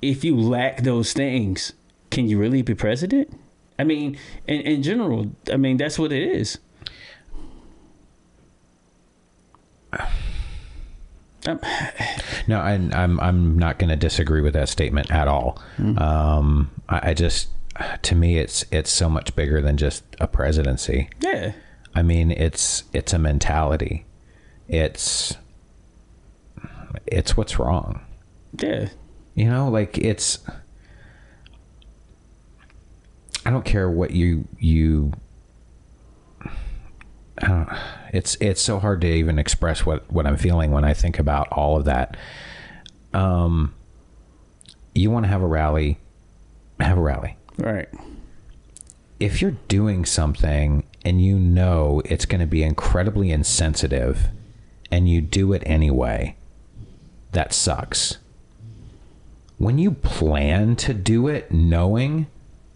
if you lack those things, can you really be president? In general, that's what it is. No, I'm not going to disagree with that statement at all. I just, to me, it's so much bigger than just a presidency. Yeah. It's a mentality. It's what's wrong. Yeah. It's, I don't care what you I don't know. It's so hard to even express what I'm feeling when I think about all of that. You want to have a rally, have a rally. Right. If you're doing something and it's going to be incredibly insensitive and you do it anyway, that sucks. When you plan to do it knowing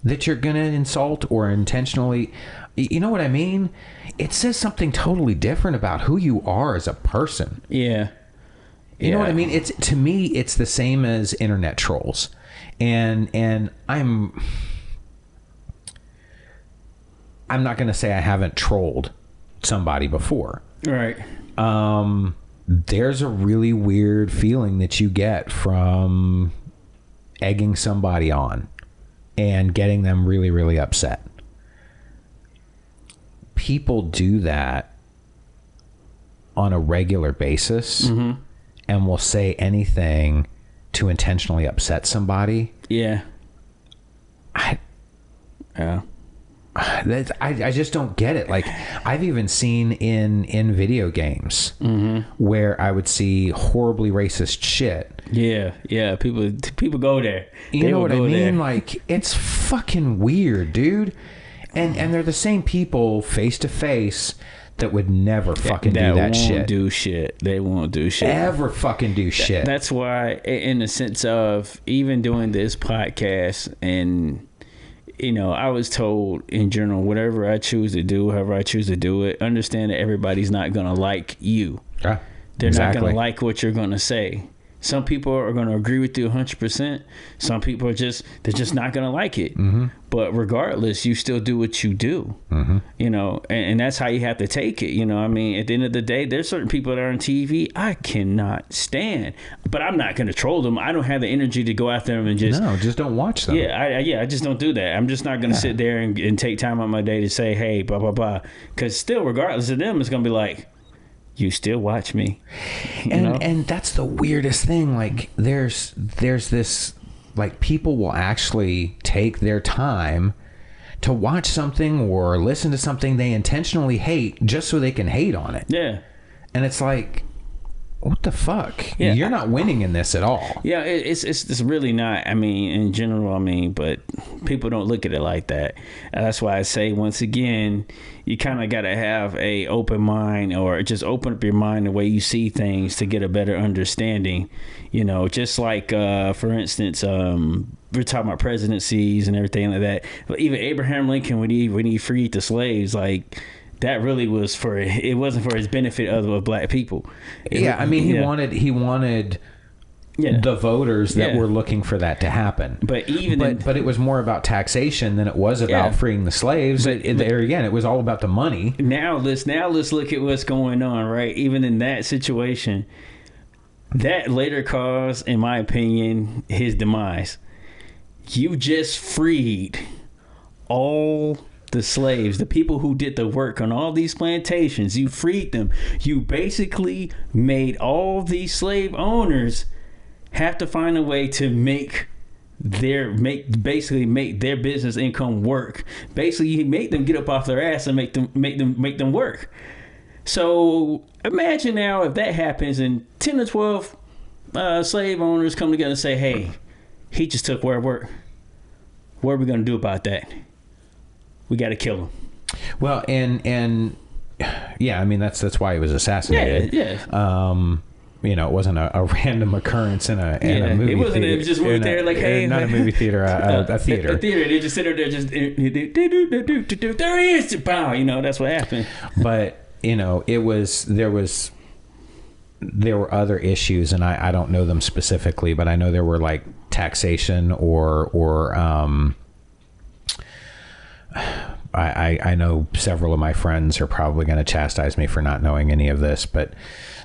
that you're going to insult or intentionally, you know what I mean? It says something totally different about who you are as a person. Yeah. You know what I mean? To me, it's the same as internet trolls. And I'm not going to say I haven't trolled somebody before. Right. There's a really weird feeling that you get from egging somebody on and getting them really, really upset. People do that on a regular basis and will say anything to intentionally upset somebody. Yeah. I just don't get it. Like, I've even seen in video games where I would see horribly racist shit. Yeah. People go there. You know what I mean? Like, it's fucking weird, dude. And they're the same people face to face that would never fucking do that shit. They won't do shit. Ever fucking do shit. That's why, in the sense of even doing this podcast, and I was told in general, whatever I choose to do, however I choose to do it, understand that everybody's not gonna like you. Yeah, they're not gonna like what you're gonna say. Some people are going to agree with you 100%. Some people they're just not going to like it. But regardless, you still do what you do, and that's how you have to take it. At the end of the day, there's certain people that are on TV I cannot stand, but I'm not going to troll them. I don't have the energy to go after them and just don't watch them. I just don't do that. I'm just not going to sit there and take time out of my day to say, hey, blah, blah, blah. Because still, regardless of them, it's going to be like, you still watch me, and that's the weirdest thing. Like, there's this, like, people will actually take their time to watch something or listen to something they intentionally hate just so they can hate on it. Yeah. And it's like, what the fuck? Yeah. You're not winning in this at all. Yeah, it's really not. I mean, in general, but people don't look at it like that. And that's why I say, once again, you kind of got to have a open mind, or just open up your mind the way you see things to get a better understanding. You know, just like, for instance, we're talking about presidencies and everything like that. But even Abraham Lincoln, when he freed the slaves, like, that really was it wasn't for his benefit of black people. He wanted the voters that were looking for that to happen. But it was more about taxation than it was about freeing the slaves. There again, it was all about the money. Now let's look at what's going on, right? Even in that situation, that later caused, in my opinion, his demise. You just freed all the slaves, the people who did the work on all these plantations. You freed them. You basically made all these slave owners have to find a way to make their business income work. Basically, you make them get up off their ass and make them work. So imagine now if that happens and 10 or 12 slave owners come together and say, hey, he just took our work. What are we going to do about that? We got to kill him. Well, and yeah, I mean, that's why he was assassinated. Yeah. You know, it wasn't a random occurrence in a movie. It wasn't. Theater. It was just moved there like, hey, not a movie theater, a theater. A theater. They just sit there, just there he is. Pow. You know, that's what happened. But you know, there were other issues, and I don't know them specifically, but I know there were like taxation or I know several of my friends are probably going to chastise me for not knowing any of this, but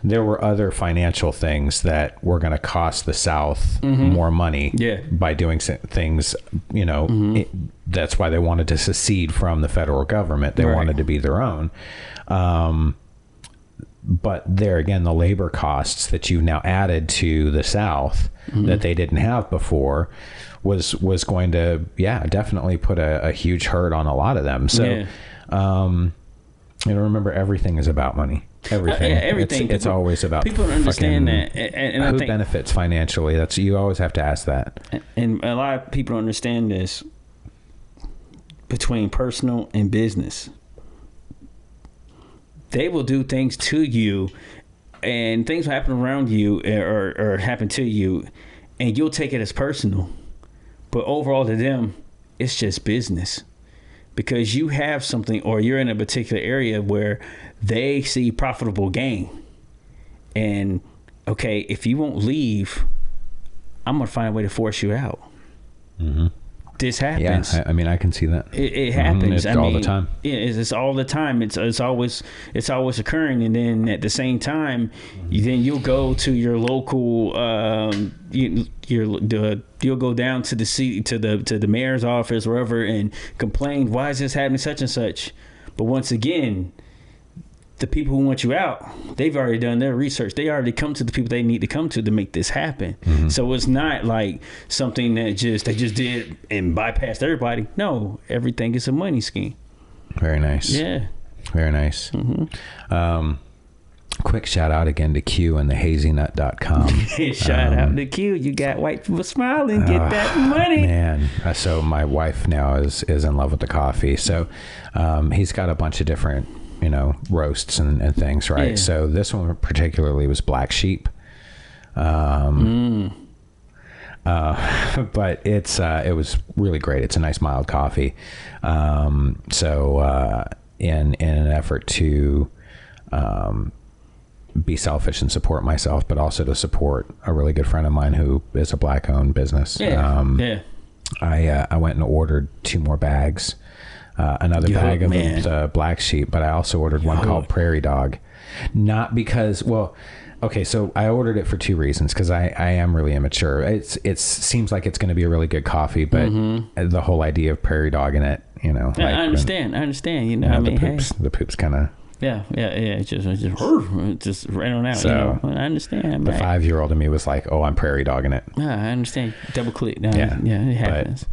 there were other financial things that were going to cost the South more money by doing things, you know, that's why they wanted to secede from the federal government. They wanted to be their own. But there again, the labor costs that you've now added to the South that they didn't have before was going to, definitely put a huge hurt on a lot of them. So, you know, remember, everything is about money. Everything. Everything. It's always about people don't understand that. And who I think benefits financially. You always have to ask that. And a lot of people don't understand this between personal and business. They will do things to you, and things will happen around you or happen to you, and you'll take it as personal. But overall to them, it's just business. Because you have something, or you're in a particular area where they see profitable gain. And, okay, if you won't leave, I'm going to find a way to force you out. Mm-hmm. This happens. Yeah, I mean, I can see that. It happens. It's all the time. Yeah, it's all the time. It's always occurring. And then at the same time, you'll go to your local. You'll go down to the mayor's office, wherever, and complain. Why is this happening? Such and such. But once again, the people who want you out, they've already done their research. They already come to the people they need to come to make this happen. Mm-hmm. So it's not like something that they just did and bypassed everybody. No, everything is a money scheme. Very nice. Yeah. Very nice. Mm-hmm. Quick shout out again to Q and the hazynut.com. Shout out to Q. You got white people smiling. Get that money. Man. So my wife now is in love with the coffee. So he's got a bunch of different, you know, roasts and things, right? Yeah. So this one particularly was Black Sheep. But it was really great. It's a nice mild coffee. So in an effort to be selfish and support myself, but also to support a really good friend of mine who is a black owned business. I went and ordered 2 more bags. Another bag of the Black Sheep, but I also ordered one called Prairie Dog. Not because, well, okay, so I ordered it for 2 reasons, because I am really immature. It seems like it's going to be a really good coffee, but the whole idea of Prairie Dog in it, you know. Yeah, I understand. You know, I mean, the poop's kind of. Yeah. It's just right on out. So, you know? I understand. The 5-year-old in me was like, "Oh, I'm Prairie Dogging it." Yeah, I understand. Double click. It happens.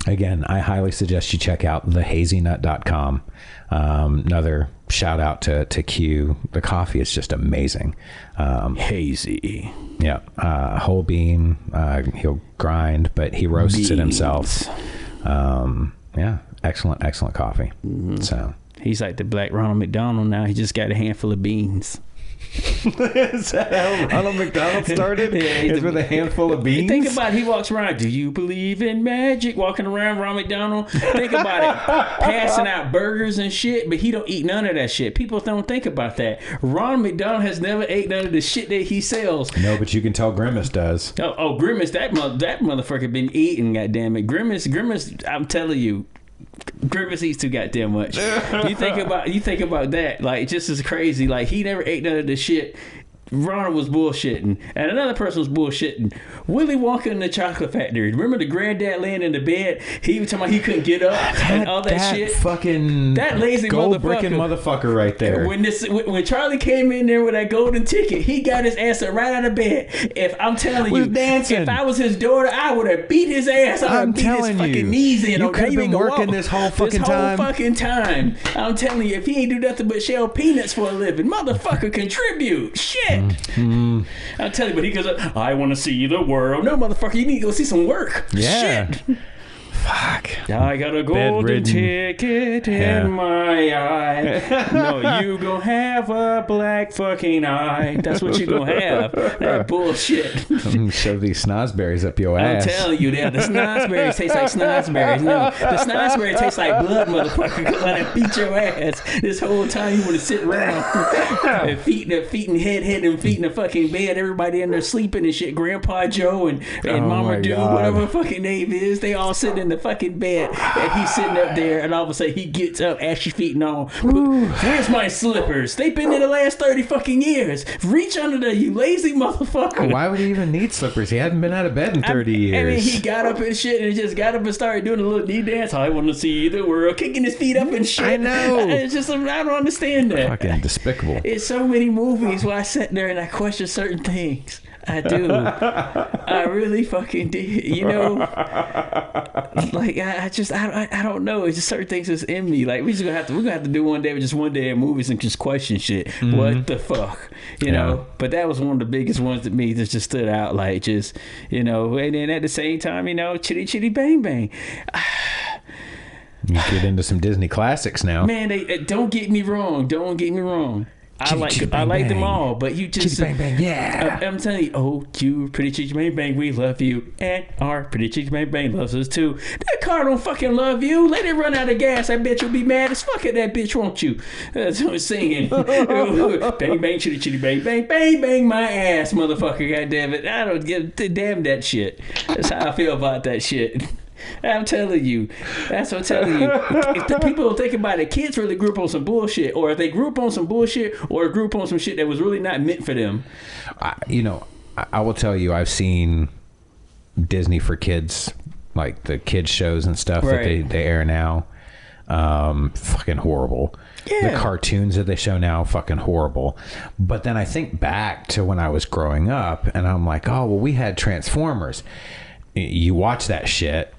Again, I highly suggest you check out thehazynut.com. Another shout out to Q. The coffee is just amazing. Hazy. Yeah. Whole bean. He'll grind, but he roasts it himself. Yeah. Excellent coffee. So he's like the Black Ronald McDonald now. He just got a handful of beans. Is that how Ronald McDonald started? Yeah, with a handful of beans? Think about it. He walks around, do you believe in magic? Walking around Ronald McDonald. Think about it. Passing out burgers and shit, but he don't eat none of that shit. People don't think about that. Ronald McDonald has never ate none of the shit that he sells. No, but you can tell Grimace does. Oh, Grimace, that motherfucker been eating, goddammit. Grimace, I'm telling you, Grimace eats too goddamn much. You think about that, like, just as crazy. Like, he never ate none of this shit. Ronald was bullshitting, and another person was bullshitting. Willy Wonka in the Chocolate Factory. Remember the granddad laying in the bed? He was talking about he couldn't get up and all that shit. Fucking that lazy Goldbricker motherfucker right there. When Charlie came in there with that golden ticket, he got his ass up right out of bed. If I'm telling you, dancing. If I was his daughter, I would have beat his ass. I would have beat his fucking knees in. You could have been working this whole fucking time. I'm telling you, if he ain't do nothing but shell peanuts for a living, motherfucker, contribute. Shit. Mm-hmm. I'll tell you, but he goes, I want to see the world. No, motherfucker, you need to go see some work. Yeah. Shit. Fuck. I got a golden ticket in my eye. No, you gonna have a black fucking eye. That's what you gonna have. That bullshit. Shove these snozberries up your ass. I'm telling you, the snozberries taste like snozberries. No, the snozberry tastes like blood, motherfucker. Because I done beat your ass this whole time. You want to sit around and feet and head and feet in the fucking bed. Everybody in there sleeping and shit. Grandpa Joe and Mama Dude, whatever her fucking name is, they all sitting in the fucking bed, and he's sitting up there, and all of a sudden he gets up, ashy feet and all. Where's my slippers? They've been there the last 30 fucking years. Reach under there, you lazy motherfucker. Why would he even need slippers? He hadn't been out of bed in 30 years. I mean, he got up and shit, and just got up and started doing a little knee dance. I want to see the world, kicking his feet up and shit. I know. It's just, I don't understand that. Fucking despicable. It's so many movies where I sit there and I question certain things. I do. I really fucking did. You know, like I don't know. It's just certain things that's in me. Like we're gonna have to do one day in movies and just question shit. Mm-hmm. What the fuck, you know? But that was one of the biggest ones to me that just stood out. Like just, you know, and then at the same time, you know, Chitty Chitty Bang Bang. You get into some Disney classics now. Man, don't get me wrong. I like them all, but you just Chitty Bang Bang, yeah. I'm telling you, oh, you pretty Chitty Bang Bang, we love you, and our pretty Chitty Bang Bang loves us too. That car don't fucking love you. Let it run out of gas. I bet you'll be mad as fuck at that bitch, won't you? That's what I'm singing. Bang bang Chitty Chitty Bang Bang bang bang my ass, motherfucker. God damn it, I don't give damn that shit. That's how I feel about that shit. I'm telling you. That's what I'm telling you. If the people don't think about it, kids really grew up on some bullshit. Or if they grew up on some bullshit or grew up on some shit that was really not meant for them. I will tell you, I've seen Disney for kids, like the kids shows and stuff that they air now. Fucking horrible. Yeah. The cartoons that they show now, fucking horrible. But then I think back to when I was growing up and I'm like, oh, well, we had Transformers. You watch that shit.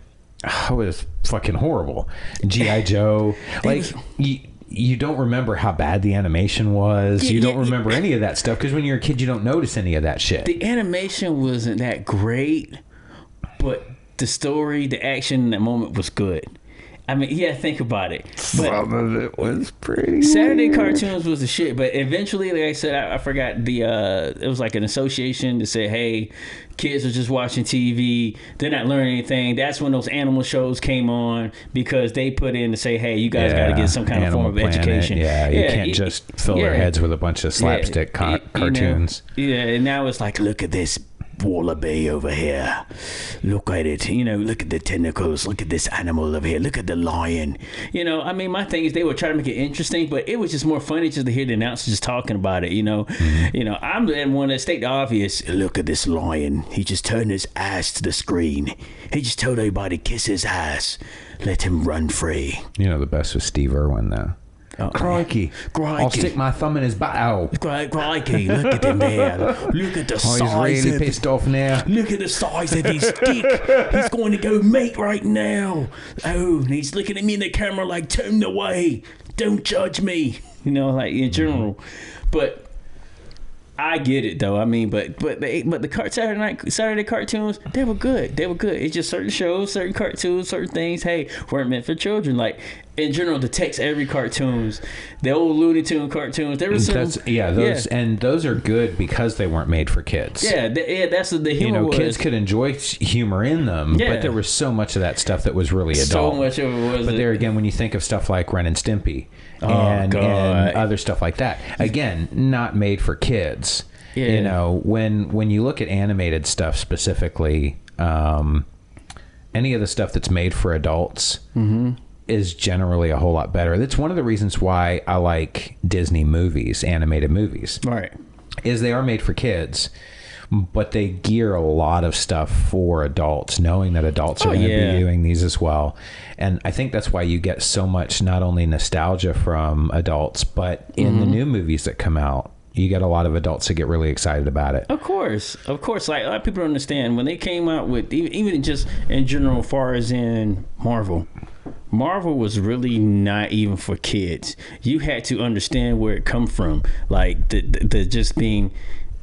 Oh, it was fucking horrible. G.I. Joe. Like, you don't remember how bad the animation was. You don't remember any of that stuff because when you're a kid, you don't notice any of that shit. The animation wasn't that great, but the story, the action in that moment was good. I mean, yeah, think about it. Some of it was pretty Saturday cartoons was the shit, but eventually, like I said, I forgot it was like an association that said, hey, kids are just watching TV, they're not learning anything. That's when those animal shows came on because they put in to say, hey, you guys got to get some kind of form of education. Yeah, you can't just fill their heads with a bunch of slapstick cartoons. And now it's like, look at this wallaby over here, look at it, look at the tentacles, look at this animal over here, look at the lion. I mean, my thing is they would try to make it interesting, but it was just more funny just to hear the announcers just talking about it. Mm-hmm. I'm the one that state the obvious. Look at this lion, he just turned his ass to the screen, he just told everybody kiss his ass, let him run free. The best was Steve Irwin though. Crikey. I'll stick my thumb in his butt. Oh. Crikey, look at him there. Look at the size he's really pissed off now. Look at the size of his dick. He's going to go mate right now. Oh, and he's looking at me in the camera like, turn away. Don't judge me. You know, like in general. But I get it though. I mean, but the Saturday cartoons, they were good. It's just certain shows, certain cartoons, certain things, hey, weren't meant for children. Like in general, the Tex Avery cartoons, the old Looney Tune cartoons, there was some. And those are good because they weren't made for kids. Yeah, that's what the humor was. Kids could enjoy humor in them, but there was so much of that stuff that was really adult. So much of it was. But there again, when you think of stuff like Ren and Stimpy and other stuff like that, again, not made for kids. Yeah. You know, when you look at animated stuff specifically, any of the stuff that's made for adults is generally a whole lot better. That's one of the reasons why I like Disney movies, animated movies. Right. Is they are made for kids, but they gear a lot of stuff for adults, knowing that adults are going to be viewing these as well. And I think that's why you get so much not only nostalgia from adults, but in the new movies that come out, you get a lot of adults that get really excited about it. Of course. Like a lot of people don't understand when they came out with even just in general, as far as in Marvel was really not even for kids. You had to understand where it come from. Like the just being,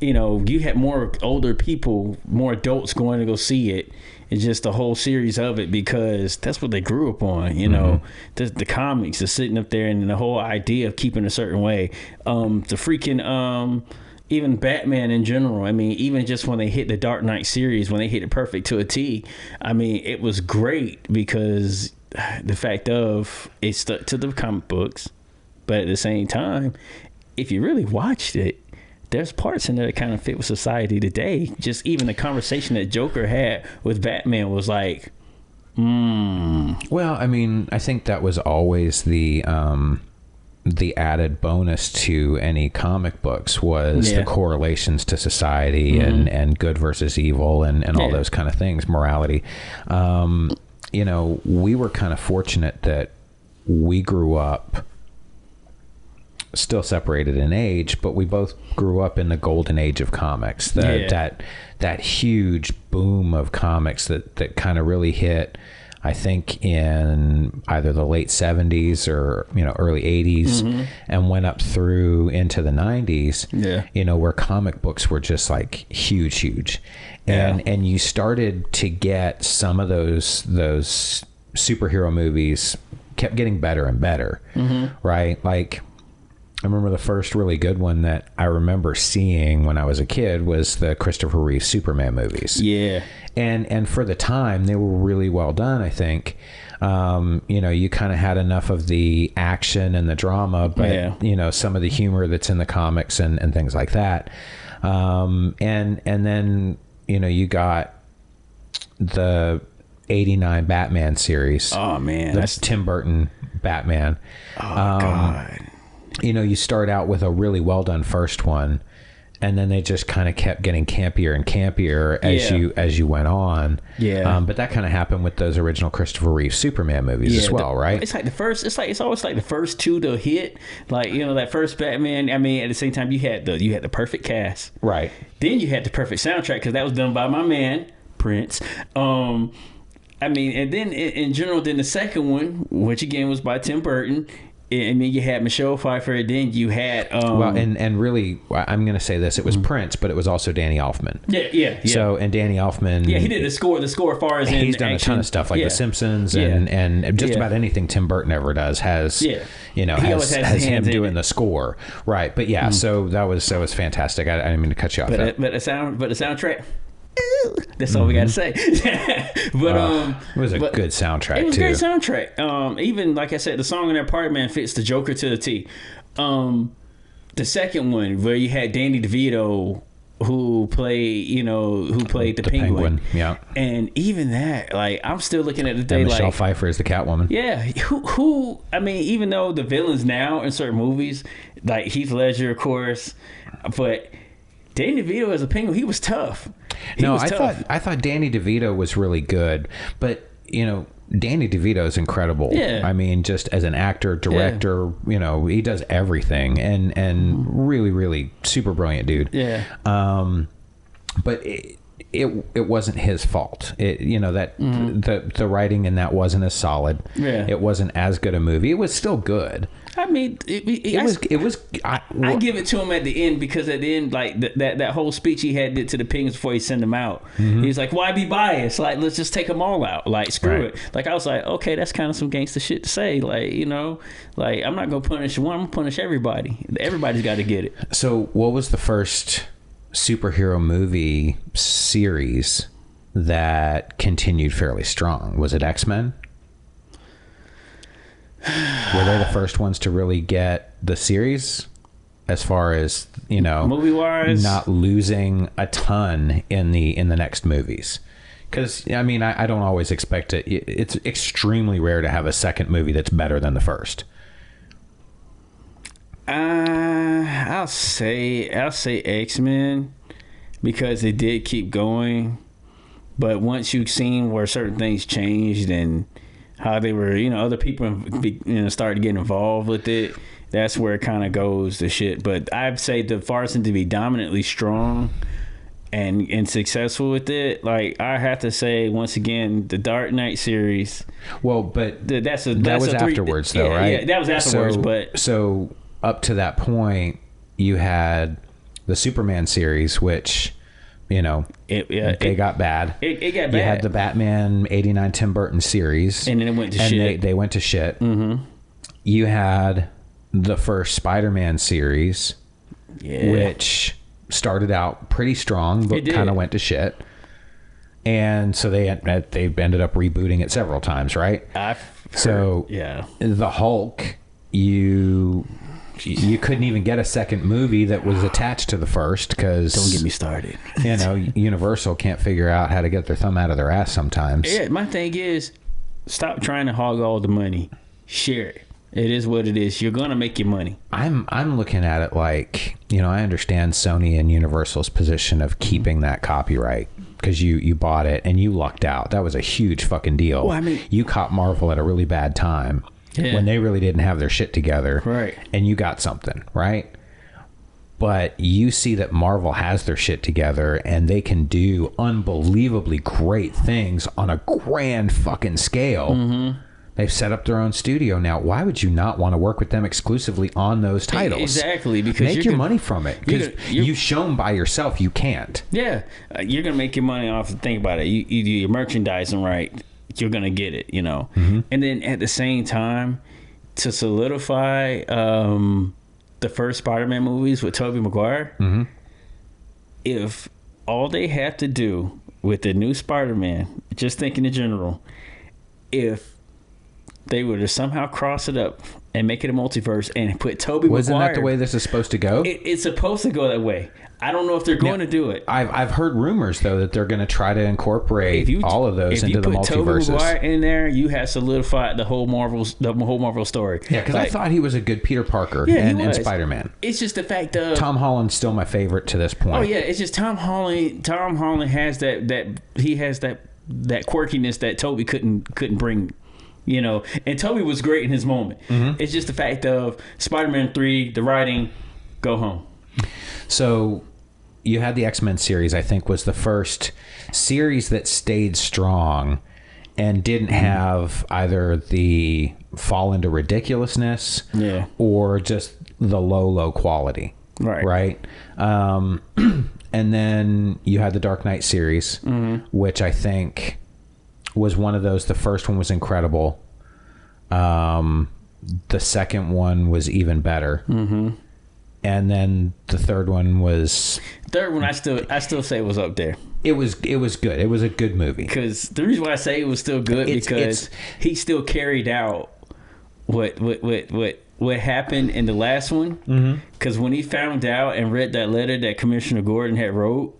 you know, you had more older people, more adults going to go see it. It's just the whole series of it because that's what they grew up on, you know. The comics, the sitting up there, and the whole idea of keeping a certain way. The freaking even Batman in general. I mean, even just when they hit the Dark Knight series, when they hit it perfect to a T. I mean, it was great because the fact of it stuck to the comic books, but at the same time, if you really watched it, there's parts in there that kind of fit with society today. Just even the conversation that Joker had with Batman was like, Well, I mean, I think that was always the added bonus to any comic books was the correlations to society and good versus evil and all those kind of things, morality. You know, we were kind of fortunate that we grew up still separated in age, but we both grew up in the golden age of comics. That huge boom of comics that kind of really hit, I think, in either the late 70s or, you know, early 80s and went up through into the 90s, you know, where comic books were just like huge. And you started to get some of those superhero movies kept getting better and better, right? Like, I remember the first really good one that I remember seeing when I was a kid was the Christopher Reeve Superman movies. Yeah. And for the time, they were really well done, I think. You know, you kind of had enough of the action and the drama, but, you know, some of the humor that's in the comics and things like that. And then, you know, you got the 89 Batman series. Oh, man. That's Tim Burton Batman. Oh, God. You know, you start out with a really well done first one, and then they just kind of kept getting campier and campier as you went on. Yeah. But that kind of happened with those original Christopher Reeve Superman movies as well, right? It's like the first. It's always like the first two to hit. Like, you know, that first Batman. I mean, at the same time, you had the perfect cast, right? Then you had the perfect soundtrack because that was done by my man Prince. I mean, and then in general, then the second one, which again was by Tim Burton. I mean, you had Michelle Pfeiffer, and then you had... well, and really, I'm going to say this. It was Prince, but it was also Danny Elfman. Yeah. So, and Danny Elfman... Yeah, he did the score as far as he's done action. A ton of stuff, like The Simpsons, and just about anything Tim Burton ever does has, you know, has him doing the score. Right, but so that was fantastic. I didn't mean to cut you off. But the soundtrack... That's all we got to say. But it was a good soundtrack. It was too. A great soundtrack. Even like I said, the song in that part, man, fits the Joker to the T. The second one where you had Danny DeVito who played the Penguin. Yeah. And even that, like, I'm still looking at the day, and Michelle Pfeiffer is the Catwoman. Yeah. Who I mean, even though the villains now in certain movies, like Heath Ledger, of course, but Danny DeVito as a Penguin, he was tough. I thought Danny DeVito was really good, but, you know, Danny DeVito is incredible. Yeah. I mean, just as an actor, director, you know, he does everything, and really, really super brilliant dude. Yeah. But it wasn't his fault. You know, that the writing in that wasn't as solid. Yeah. It wasn't as good a movie. It was still good. I mean, It was. I give it to him at the end, because at the end, like that whole speech he had to the Penguins before he sent them out, he's like, "Why be biased? Like, let's just take them all out. Like, screw it." Like, I was like, okay, that's kind of some gangster shit to say. Like, you know, like, I'm not gonna punish one. I'm gonna punish everybody. Everybody's got to get it. So, what was the first superhero movie series that continued fairly strong? Was it X-Men? Were they the first ones to really get the series, as far as, you know, movie wise, not losing a ton in the next movies? Because I mean, I don't always expect it. It's extremely rare to have a second movie that's better than the first. I'll say X-Men, because it did keep going, but once you've seen where certain things changed and how they were, you know, other people, you know, started getting involved with it, that's where it kind of goes to shit. But I'd say the Farson to be dominantly strong and successful with it, like, I have to say, once again, the Dark Knight series. Well, but that was afterwards, though, right? Yeah, that was afterwards. So up to that point, you had the Superman series, which, you know, they got bad. It got bad. You had the Batman '89 Tim Burton series, and then it went to shit. They went to shit. Mm-hmm. You had the first Spider-Man series, which started out pretty strong, but kind of went to shit. And so they ended up rebooting it several times, right? The Hulk, you couldn't even get a second movie that was attached to the first, because don't get me started. You know, Universal can't figure out how to get their thumb out of their ass sometimes. Yeah, my thing is, stop trying to hog all the money. Share it. It is what it is. You're gonna make your money. I'm looking at it like, you know, I understand Sony and Universal's position of keeping that copyright, because you bought it and you lucked out. That was a huge fucking deal. Well, I mean, you caught Marvel at a really bad time. Yeah. When they really didn't have their shit together. Right. And you got something, right? But you see that Marvel has their shit together, and they can do unbelievably great things on a grand fucking scale. Mm-hmm. They've set up their own studio now. Why would you not want to work with them exclusively on those titles? Exactly. Because make your money from it. Because you've shown by yourself you can't. Yeah. You're going to make your money off, think about it. You do your merchandising right, you're gonna get it, you know. Mm-hmm. And then at the same time, to solidify the first Spider-Man movies with Tobey Maguire, if all they have to do with the new Spider-Man, just thinking in general, if they were to somehow cross it up and make it a multiverse and put Tobey Maguire... Wasn't that the way this is supposed to go? It's supposed to go that way. I don't know if they're going to do it. I've heard rumors, though, that they're going to try to incorporate all of those into the multiverses. If you put Tobey Maguire in there, you have solidified the whole Marvel story. Yeah, because I thought he was a good Peter Parker and Spider-Man. It's just the fact of... Tom Holland's still my favorite to this point. Oh, yeah. It's just Tom Holland has that he has that quirkiness that Tobey couldn't bring. You know, and Tobey was great in his moment. Mm-hmm. It's just the fact of Spider-Man 3, the writing, go home. So you had the X-Men series, I think, was the first series that stayed strong and didn't have either the fall into ridiculousness or just the low quality. Right. And then you had the Dark Knight series, which I think was one of those. The first one was incredible. The second one was even better. Mm-hmm. And then the third one was... Third one, I still say it was up there. It was good. It was a good movie. Because the reason why I say it was still good, because he still carried out what happened in the last one. Because when he found out and read that letter that Commissioner Gordon had wrote,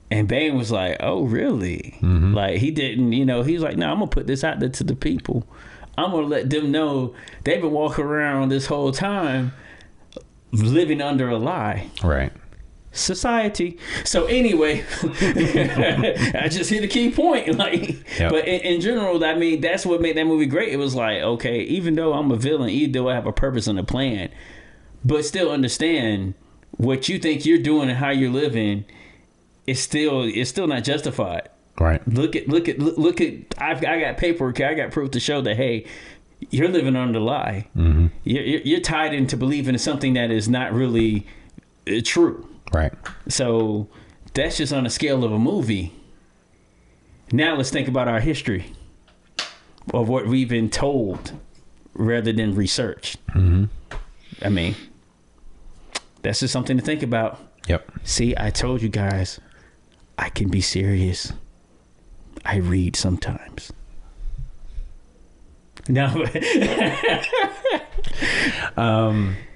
and Bane was like, "Oh, really?" Mm-hmm. Like, he didn't, you know, he's like, "No, I'm gonna put this out there to the people. I'm gonna let them know they've been walking around this whole time living under a lie." Right. society. So anyway, I just hit a key point. Like, but in general, I mean, that's what made that movie great. It was like, okay, even though I'm a villain, even though I have a purpose and a plan, but still understand what you think you're doing and how you're living. It's still not justified. Right. Look at. I got paperwork. I got proof to show that, hey, you're living under a lie. Mm-hmm. You're tied into believing in something that is not really true. Right. So that's just on the scale of a movie. Now let's think about our history of what we've been told rather than researched. Mm-hmm. I mean, that's just something to think about. Yep. See, I told you guys, I can be serious. I read sometimes. No.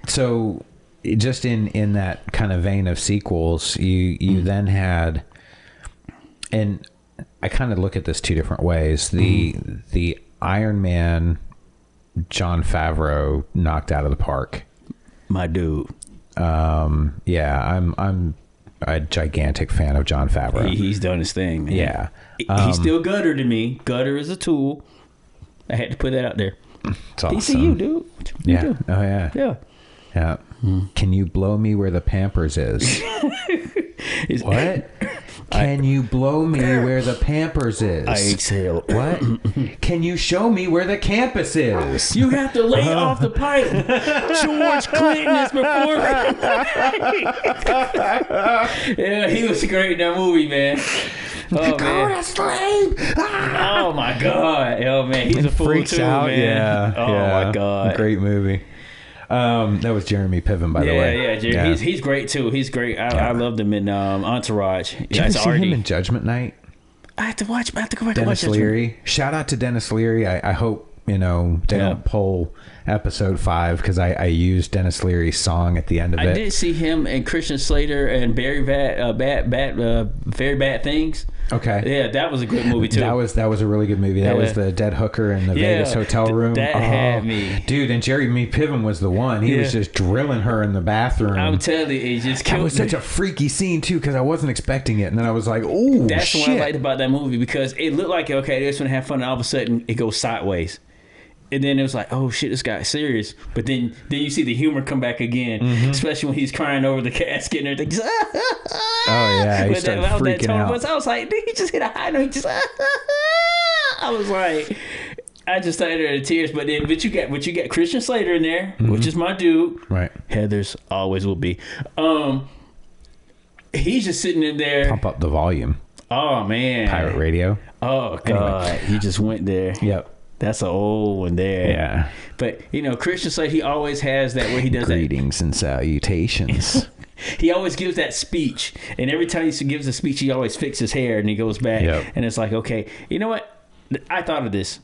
So just in that kind of vein of sequels, you then had, and I kind of look at this two different ways. The Iron Man, Jon Favreau knocked out of the park. My dude. Yeah, I'm a gigantic fan of Jon Favreau. He's done his thing, man. Yeah. He's still gutter to me. Gutter is a tool. I had to put that out there. It's awesome. DCU, dude. Yeah. Do? Oh, yeah. Yeah. Yeah. Can you blow me where the Pampers is? What? Can you blow me where the Pampers is? I exhale. What? Can you show me where the campus is? You have to lay off the pipe. George Clinton is before. Yeah, he was great in that movie, man. Oh, man. Oh, my God. Oh, man. He's a fool, too, out, man. Yeah. Oh, yeah. my God. Great movie. That was Jeremy Piven, by the way. Yeah. He's great, too. He's great. I loved him in Entourage. Did you ever see him in Judgment Night? I have to watch. I have to go back and watch Dennis Leary. Shout out to Dennis Leary. I hope, they don't pull episode 5 because I used Dennis Leary's song at the end of it. I did see him and Christian Slater and Very Bad Things. Okay. Yeah, that was a good movie too. That was a really good movie. That was the dead hooker in the Vegas hotel room. That had me. Dude, and Jeremy Piven was the one. He was just drilling her in the bathroom. I'm telling you, it just killed me. That was such a freaky scene too because I wasn't expecting it. And then I was like, oh, that's shit. what I liked about that movie because it looked like, okay, they're just going to have fun and all of a sudden it goes sideways. And then it was like, oh shit, this guy's serious. But then you see the humor come back again, especially when he's crying over the casket and everything. Oh yeah, he started freaking out. I was like, did he just hit a high note? He just, I was like, I just started in tears. But you get Christian Slater in there, which is my dude. Right. Heather's always will be. He's just sitting in there. Pump up the volume. Oh man. Pirate radio. Oh god, anyway. He just went there. Yep. That's an old one there. Yeah. But, Christian Slater, he always has that where he does Greetings and salutations. He always gives that speech. And every time he gives a speech, he always fixes his hair and he goes back. Yep. And it's like, okay, you know what? I thought of this.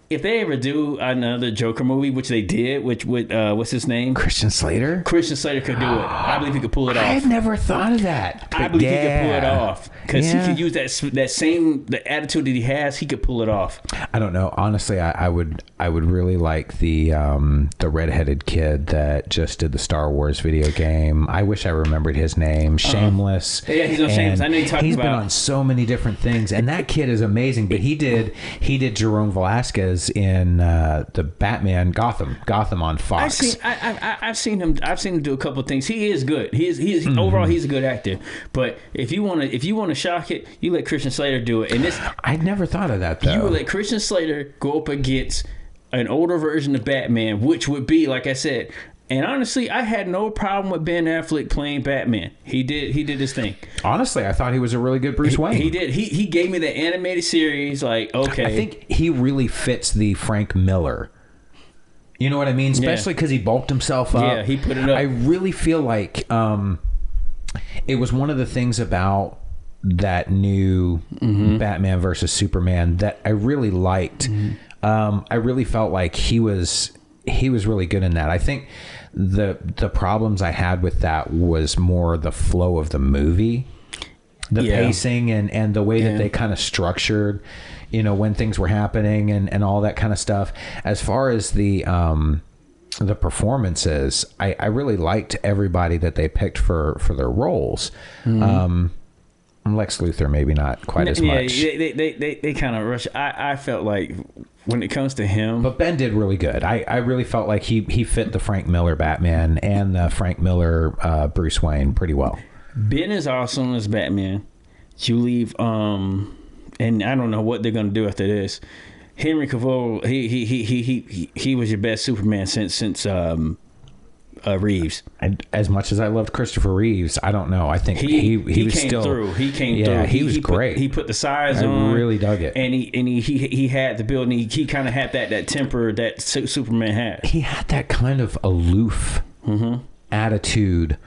If they ever do another Joker movie, which they did, which with what's his name? Christian Slater? Christian Slater could do it. I believe he could pull it off. I had never thought of that. I believe he could pull it off. Because he could use that same attitude that he has, he could pull it off. I don't know. Honestly, I would really like the redheaded kid that just did the Star Wars video game. I wish I remembered his name. Shameless. Yeah, he's on Shameless. I know you're talking about. He's been on so many different things, and that kid is amazing. But he did Jerome Velasquez in the Batman Gotham on Fox. I've seen him do a couple of things. He is good. He's overall he's a good actor. But if you want to shock it, you let Christian Slater do it. And this I'd never thought of that though. You would let Christian Slater go up against an older version of Batman, which would be, like I said. And honestly, I had no problem with Ben Affleck playing Batman. He did his thing. Honestly, I thought he was a really good Bruce Wayne. He did. He gave me the animated series. Like, okay, I think he really fits the Frank Miller. You know what I mean? Especially because he bulked himself up. Yeah, he put it up. I really feel like it was one of the things about that new Batman versus Superman that I really liked. I really felt like he was really good in that. I think the problems I had with that was more the flow of the movie, the pacing and the way that they kind of structured, when things were happening and all that kind of stuff. As far as the the performances, I really liked everybody that they picked for their roles. Lex Luthor, maybe not quite as much. They kind of rush. I felt like when it comes to him, but Ben did really good. I really felt like he fit the Frank Miller Batman and the Frank Miller Bruce Wayne pretty well. Ben is awesome as Batman. You leave, and I don't know what they're gonna do after this. Henry Cavill, he was your best Superman since Reeves. As much as I loved Christopher Reeves, I don't know. I think he was came still through. He came through. He was great. He put the size on. I really dug it. And he had the build. And he kind of had that temper that Superman had. He had that kind of aloof attitude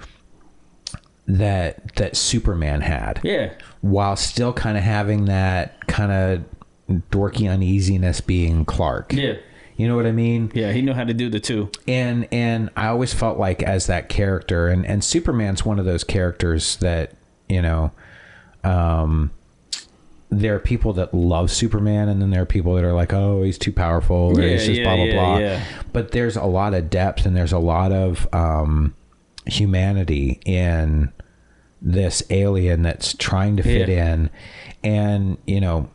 that Superman had. Yeah. While still kind of having that kind of dorky uneasiness being Clark. Yeah. You know what I mean? Yeah, he knew how to do the two. And I always felt like as that character, and Superman's one of those characters that, you know, there are people that love Superman, and then there are people that are like, oh, he's too powerful, or he's just blah, blah, blah. Yeah. But there's a lot of depth, and there's a lot of humanity in this alien that's trying to fit in. And, you know,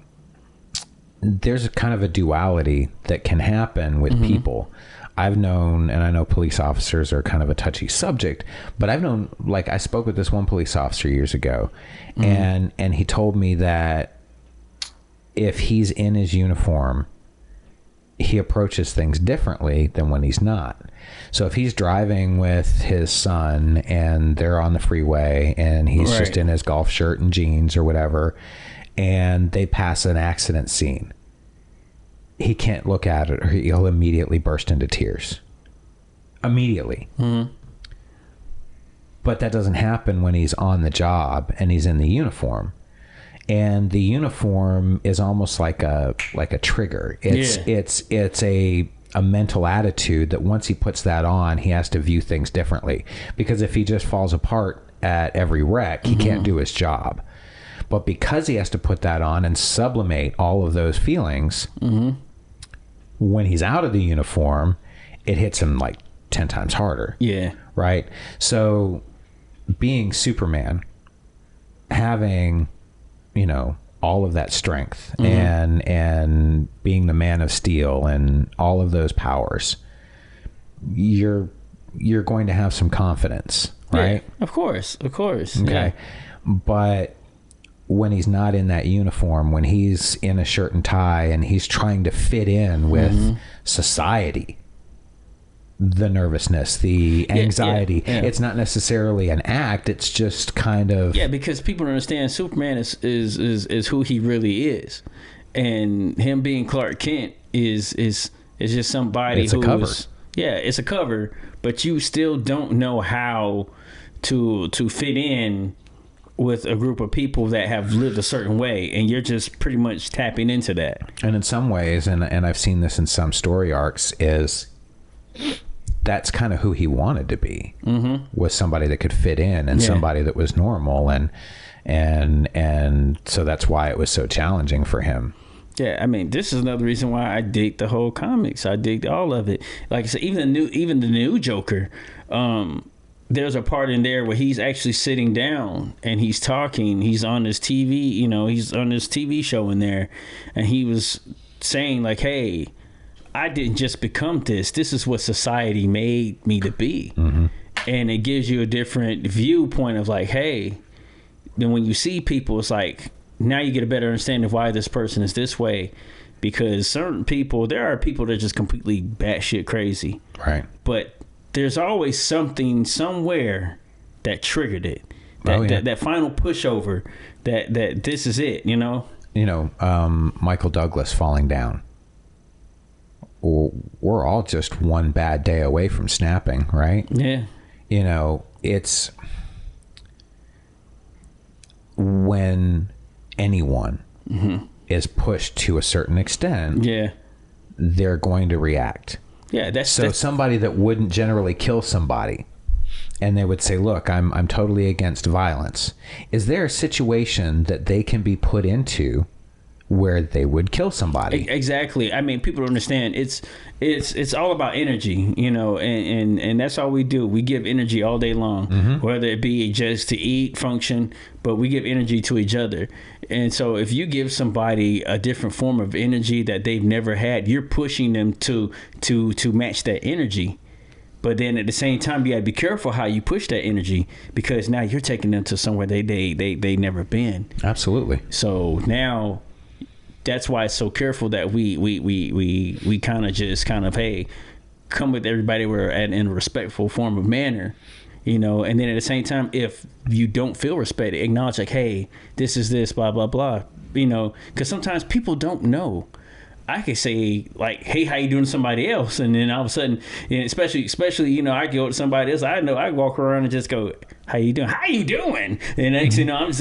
there's a kind of a duality that can happen with people. I've known, and I know police officers are kind of a touchy subject, but I've known, like, I spoke with this one police officer years ago, and he told me that if he's in his uniform, he approaches things differently than when he's not. So if he's driving with his son and they're on the freeway and he's just in his golf shirt and jeans or whatever, and they pass an accident scene, he can't look at it or he'll immediately burst into tears. Immediately. But that doesn't happen when he's on the job and he's in the uniform. And the uniform is almost like a trigger. It's a mental attitude that once he puts that on, he has to view things differently. Because if he just falls apart at every wreck, he can't do his job. But because he has to put that on and sublimate all of those feelings, when he's out of the uniform, it hits him like 10 times harder. Yeah. Right? So being Superman, having, you know, all of that strength and being the Man of Steel and all of those powers, you're going to have some confidence, right? Yeah, of course. Okay. Yeah. But when he's not in that uniform, when he's in a shirt and tie and he's trying to fit in with society, the nervousness, the anxiety, it's not necessarily an act, it's just kind of... Yeah, because people understand Superman is who he really is. And him being Clark Kent is just somebody it's a cover. Yeah, it's a cover, but you still don't know how to fit in with a group of people that have lived a certain way, and you're just pretty much tapping into that. And in some ways, and I've seen this in some story arcs, is that's kind of who he wanted to be, was somebody that could fit in and somebody that was normal, and so that's why it was so challenging for him. Yeah, I mean, this is another reason why I dig the whole comics. I dig all of it. Like I said, even the new Joker. There's a part in there where he's actually sitting down and he's talking. He's on his TV, you know, he's on his TV show in there, and he was saying like, "Hey, I didn't just become this. This is what society made me to be." And it gives you a different viewpoint of like, hey, then when you see people, it's like, now you get a better understanding of why this person is this way. Because certain people, there are people that are just completely batshit crazy. Right. But there's always something somewhere that triggered it. That final pushover, that this is it, you know? You know, Michael Douglas falling down. We're all just one bad day away from snapping, right? Yeah. You know, it's when anyone is pushed to a certain extent, they're going to react. Yeah, that's somebody that wouldn't generally kill somebody, and they would say, look, I'm totally against violence. Is there a situation that they can be put into where they would kill somebody. Exactly. I mean, people don't understand. It's all about energy, you know, and that's all we do. We give energy all day long, whether it be just to eat, function, but we give energy to each other. And so if you give somebody a different form of energy that they've never had, you're pushing them to match that energy. But then at the same time, you got to be careful how you push that energy, because now you're taking them to somewhere they never been. Absolutely. So now that's why it's so careful that we kind of hey, come with everybody in a respectful form of manner, you know. And then at the same time, if you don't feel respected, acknowledge like, hey, this is this, blah blah blah, you know, because sometimes people don't know. I could say like, hey, how you doing to somebody else? And then all of a sudden, and especially, you know, I go to somebody else, I know I walk around and just go, how you doing? How you doing? And next, you know, I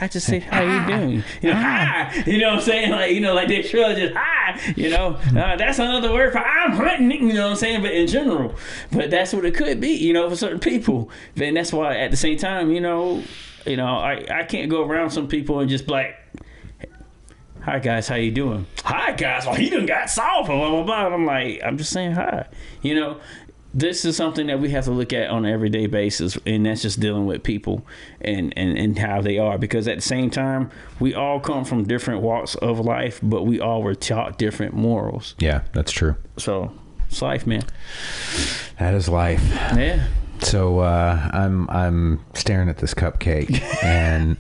just say, how you doing? You know, hi, you know what I'm saying? Like, you know, like they shrug, just hi, you know, that's another word for I'm hunting, you know what I'm saying? But in general, but that's what it could be, you know, for certain people. And that's why at the same time, you know, I can't go around some people and just be like, hi guys, how you doing? Hi guys, well he done got soft, blah blah blah. I'm like, I'm just saying hi. You know, this is something that we have to look at on an everyday basis, and that's just dealing with people and how they are. Because at the same time, we all come from different walks of life, but we all were taught different morals. Yeah, that's true. So it's life, man. That is life. Yeah. So I'm staring at this cupcake, and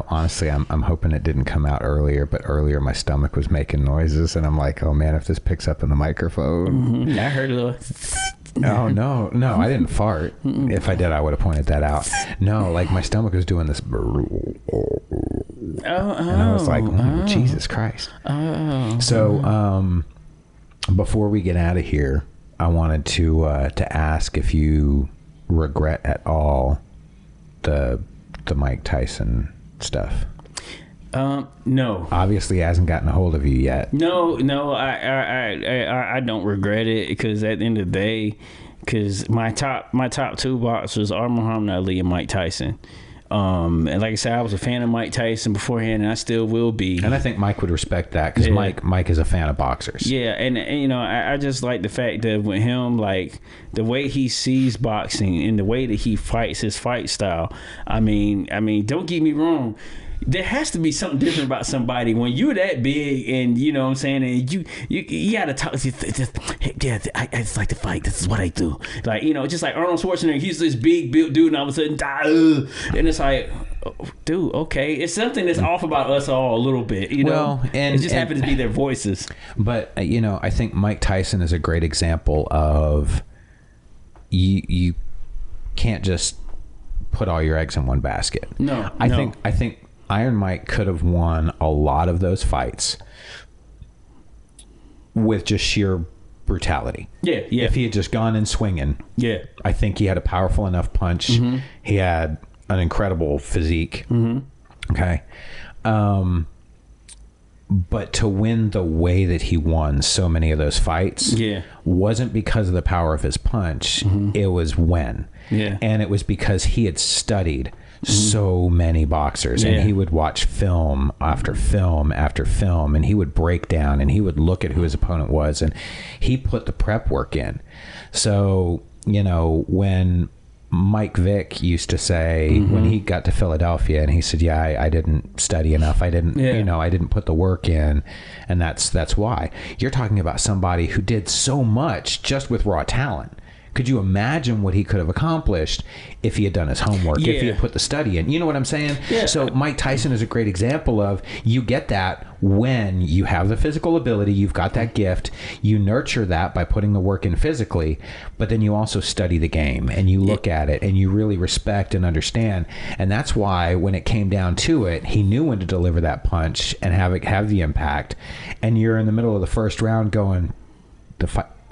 honestly, I'm hoping it didn't come out earlier. But earlier, my stomach was making noises, and I'm like, oh man, if this picks up in the microphone. I heard a little. Oh no, I didn't fart. If I did, I would have pointed that out. No, like my stomach was doing this. And I was like, Jesus Christ. So before we get out of here, I wanted to ask if you regret at all the Mike Tyson stuff. No. Obviously, he hasn't gotten a hold of you yet. No, I don't regret it, because at the end of the day, because my top two boxers are Muhammad Ali and Mike Tyson. And like I said, I was a fan of Mike Tyson beforehand, and I still will be. And I think Mike would respect that, because Mike is a fan of boxers. Yeah, and you know, I just like the fact that with him, like the way he sees boxing and the way that he fights, his fight style. I mean, don't get me wrong. There has to be something different about somebody when you're that big, and you know what I'm saying, and you gotta talk. Yeah, I just like to fight. This is what I do. Like, you know, just like Arnold Schwarzenegger, he's this big built dude, and all of a sudden, and it's like, oh, dude, okay, it's something that's off about us all a little bit, you know. And it just happens to be their voices. But you know, I think Mike Tyson is a great example of you can't just put all your eggs in one basket. No, I think Iron Mike could have won a lot of those fights with just sheer brutality. Yeah. If he had just gone in swinging. Yeah. I think he had a powerful enough punch. Mm-hmm. He had an incredible physique. Mm-hmm. Okay. But to win the way that he won so many of those fights wasn't because of the power of his punch. Mm-hmm. It was when. Yeah. And it was because he had studied so many boxers, and he would watch film after film after film, and he would break down, and he would look at who his opponent was, and he put the prep work in. So, you know, when Mike Vick used to say, when he got to Philadelphia, and he said, I didn't study enough. I didn't, I didn't put the work in. And that's why. You're talking about somebody who did so much just with raw talent. Could you imagine what he could have accomplished if he had done his homework, if he had put the study in? You know what I'm saying? Yeah. So Mike Tyson is a great example of, you get that when you have the physical ability, you've got that gift, you nurture that by putting the work in physically, but then you also study the game, and you look at it, and you really respect and understand. And that's why when it came down to it, he knew when to deliver that punch and have the impact. And you're in the middle of the first round going,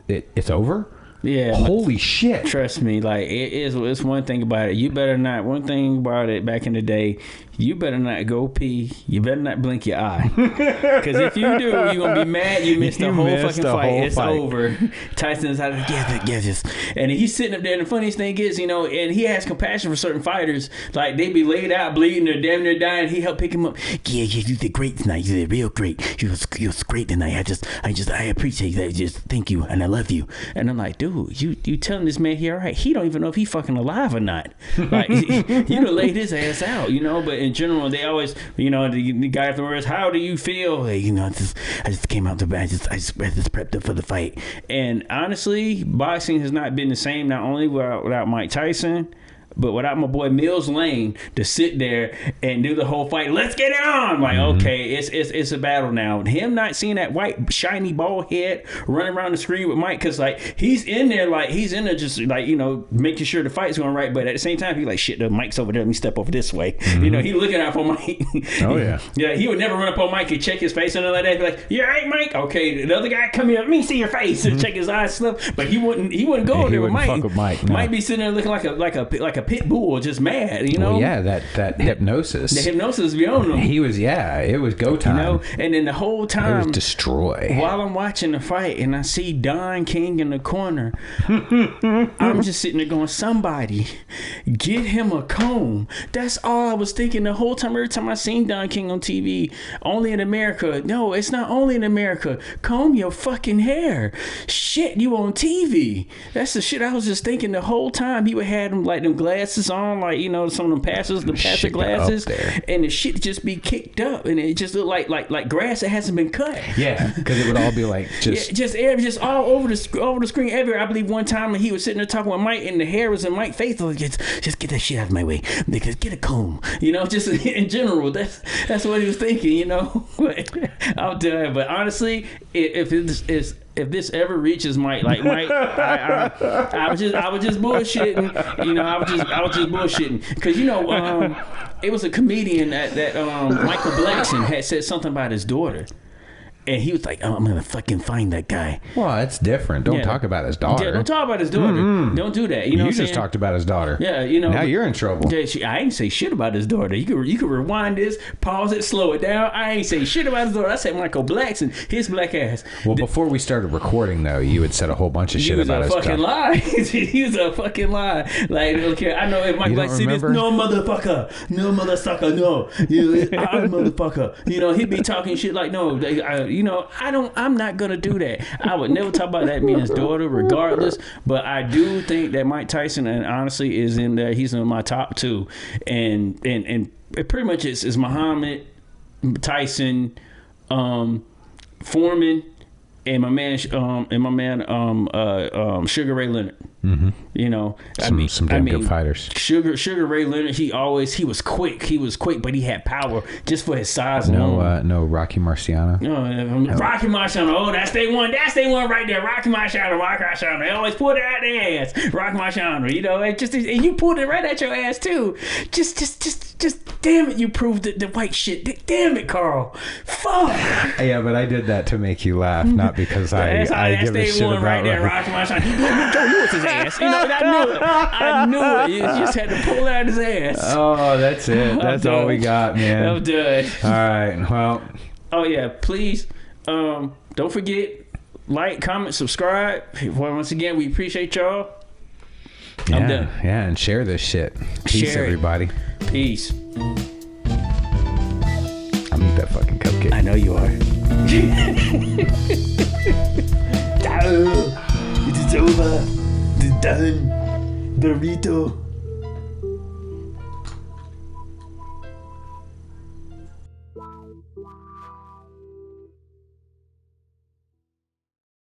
it's over? Yeah. Holy shit. Trust me, like it's one thing about it. You better not. One thing about it back in the day, you better not go pee. You better not blink your eye, because if you do, you're gonna be mad. You missed the whole fucking fight. It's over. Tyson's out of yes, and he's sitting up there. And the funniest thing is, and he has compassion for certain fighters. Like they be laid out bleeding, they're damn near dying. He helped pick him up. Yeah, you did great tonight. You did real great. You was great tonight. I appreciate that. Just thank you, and I love you. And I'm like, dude, you telling this man here, all right? He don't even know if he's fucking alive or not. Like you done laid his ass out, But in general, they always, the guy afterwards, how do you feel? Like, I just came out the bed. I just prepped up for the fight. And honestly, boxing has not been the same. Not only without Mike Tyson, but without my boy Mills Lane to sit there and do the whole fight. Let's get it on. Like, okay, it's a battle now. Him not seeing that white shiny bald head running around the screen with Mike, because like he's in there just like making sure the fight's going right. But at the same time, he's like, shit, the Mike's over there. Let me step over this way. He looking out for Mike. Oh yeah. Yeah, he would never run up on Mike and check his face and all like that. Be like, you all right, Mike? Okay, the other guy come here. Let me see your face and check his eyes stuff. But he wouldn't go there with Mike. Fuck with Mike. No. Mike be sitting there looking like a pit bull, just mad, Well, yeah, that hypnosis. The hypnosis be on him. He was, it was go time. And then the whole time, it was destroy. While I'm watching the fight and I see Don King in the corner, I'm just sitting there going, somebody get him a comb. That's all I was thinking the whole time. Every time I seen Don King on TV, only in America. No, it's not only in America. Comb your fucking hair. Shit, you on TV. That's the shit I was just thinking the whole time. He would have them like them glasses on, like some of them passes, the passer glasses, and the shit just be kicked up, and it just look like grass that hasn't been cut. Yeah, because it would all be like just all over the screen everywhere. I believe one time he was sitting there talking with Mike, and the hair was in Mike's face. Like, just get that shit out of my way. Because get a comb. Just in general, that's what he was thinking. I'm done. But honestly, if this ever reaches Mike, I was just bullshitting. I was just bullshitting because it was a comedian that Michael Blackson had said something about his daughter. And he was like, I'm going to fucking find that guy. Well, that's different. Don't talk about his daughter. Yeah, don't talk about his daughter. Mm-hmm. Don't do that. You just talked about his daughter. Yeah, Now you're in trouble. I ain't say shit about his daughter. You could rewind this, pause it, slow it down. I ain't say shit about his daughter. I said Michael Blackson, his black ass. Well, before we started recording, though, you had said a whole bunch of shit about his daughter. He was a fucking lie. He was a fucking lie. Like, okay, I know if Michael Blackson see this, no motherfucker, no motherfucker, no. I'm a motherfucker. He'd be talking shit like, no, I'm not gonna do that. I would never talk about that man's daughter, regardless. But I do think that Mike Tyson, and honestly, is in there. He's in my top two, and it pretty much is Muhammad, Tyson, Foreman, and my man Sugar Ray Leonard. Mm-hmm. Some damn good fighters. Sugar Ray Leonard, he was quick, but he had power just for his size alone. No Rocky Marciano. Rocky Marciano. Oh, that's they one right there. Rocky Marciano. They always put it out their ass. Rocky Marciano. And you pulled it right at your ass too. Just damn it, you proved the white shit. Damn it, Karl. Fuck. Yeah, but I did that to make you laugh, not because I give a shit about right there. Rocky Marciano. He was his ass. I knew it. You just had to pull it out his ass. Oh, that's it. That's all we got, man. I'm done. All right. Well. Oh yeah. Please, don't forget, like, comment, subscribe. Once again, we appreciate y'all. I'm done. Yeah, and share this shit. Peace, everybody. Peace. I'll eat that fucking cupcake. I know you are. It is over. It's done. Burrito.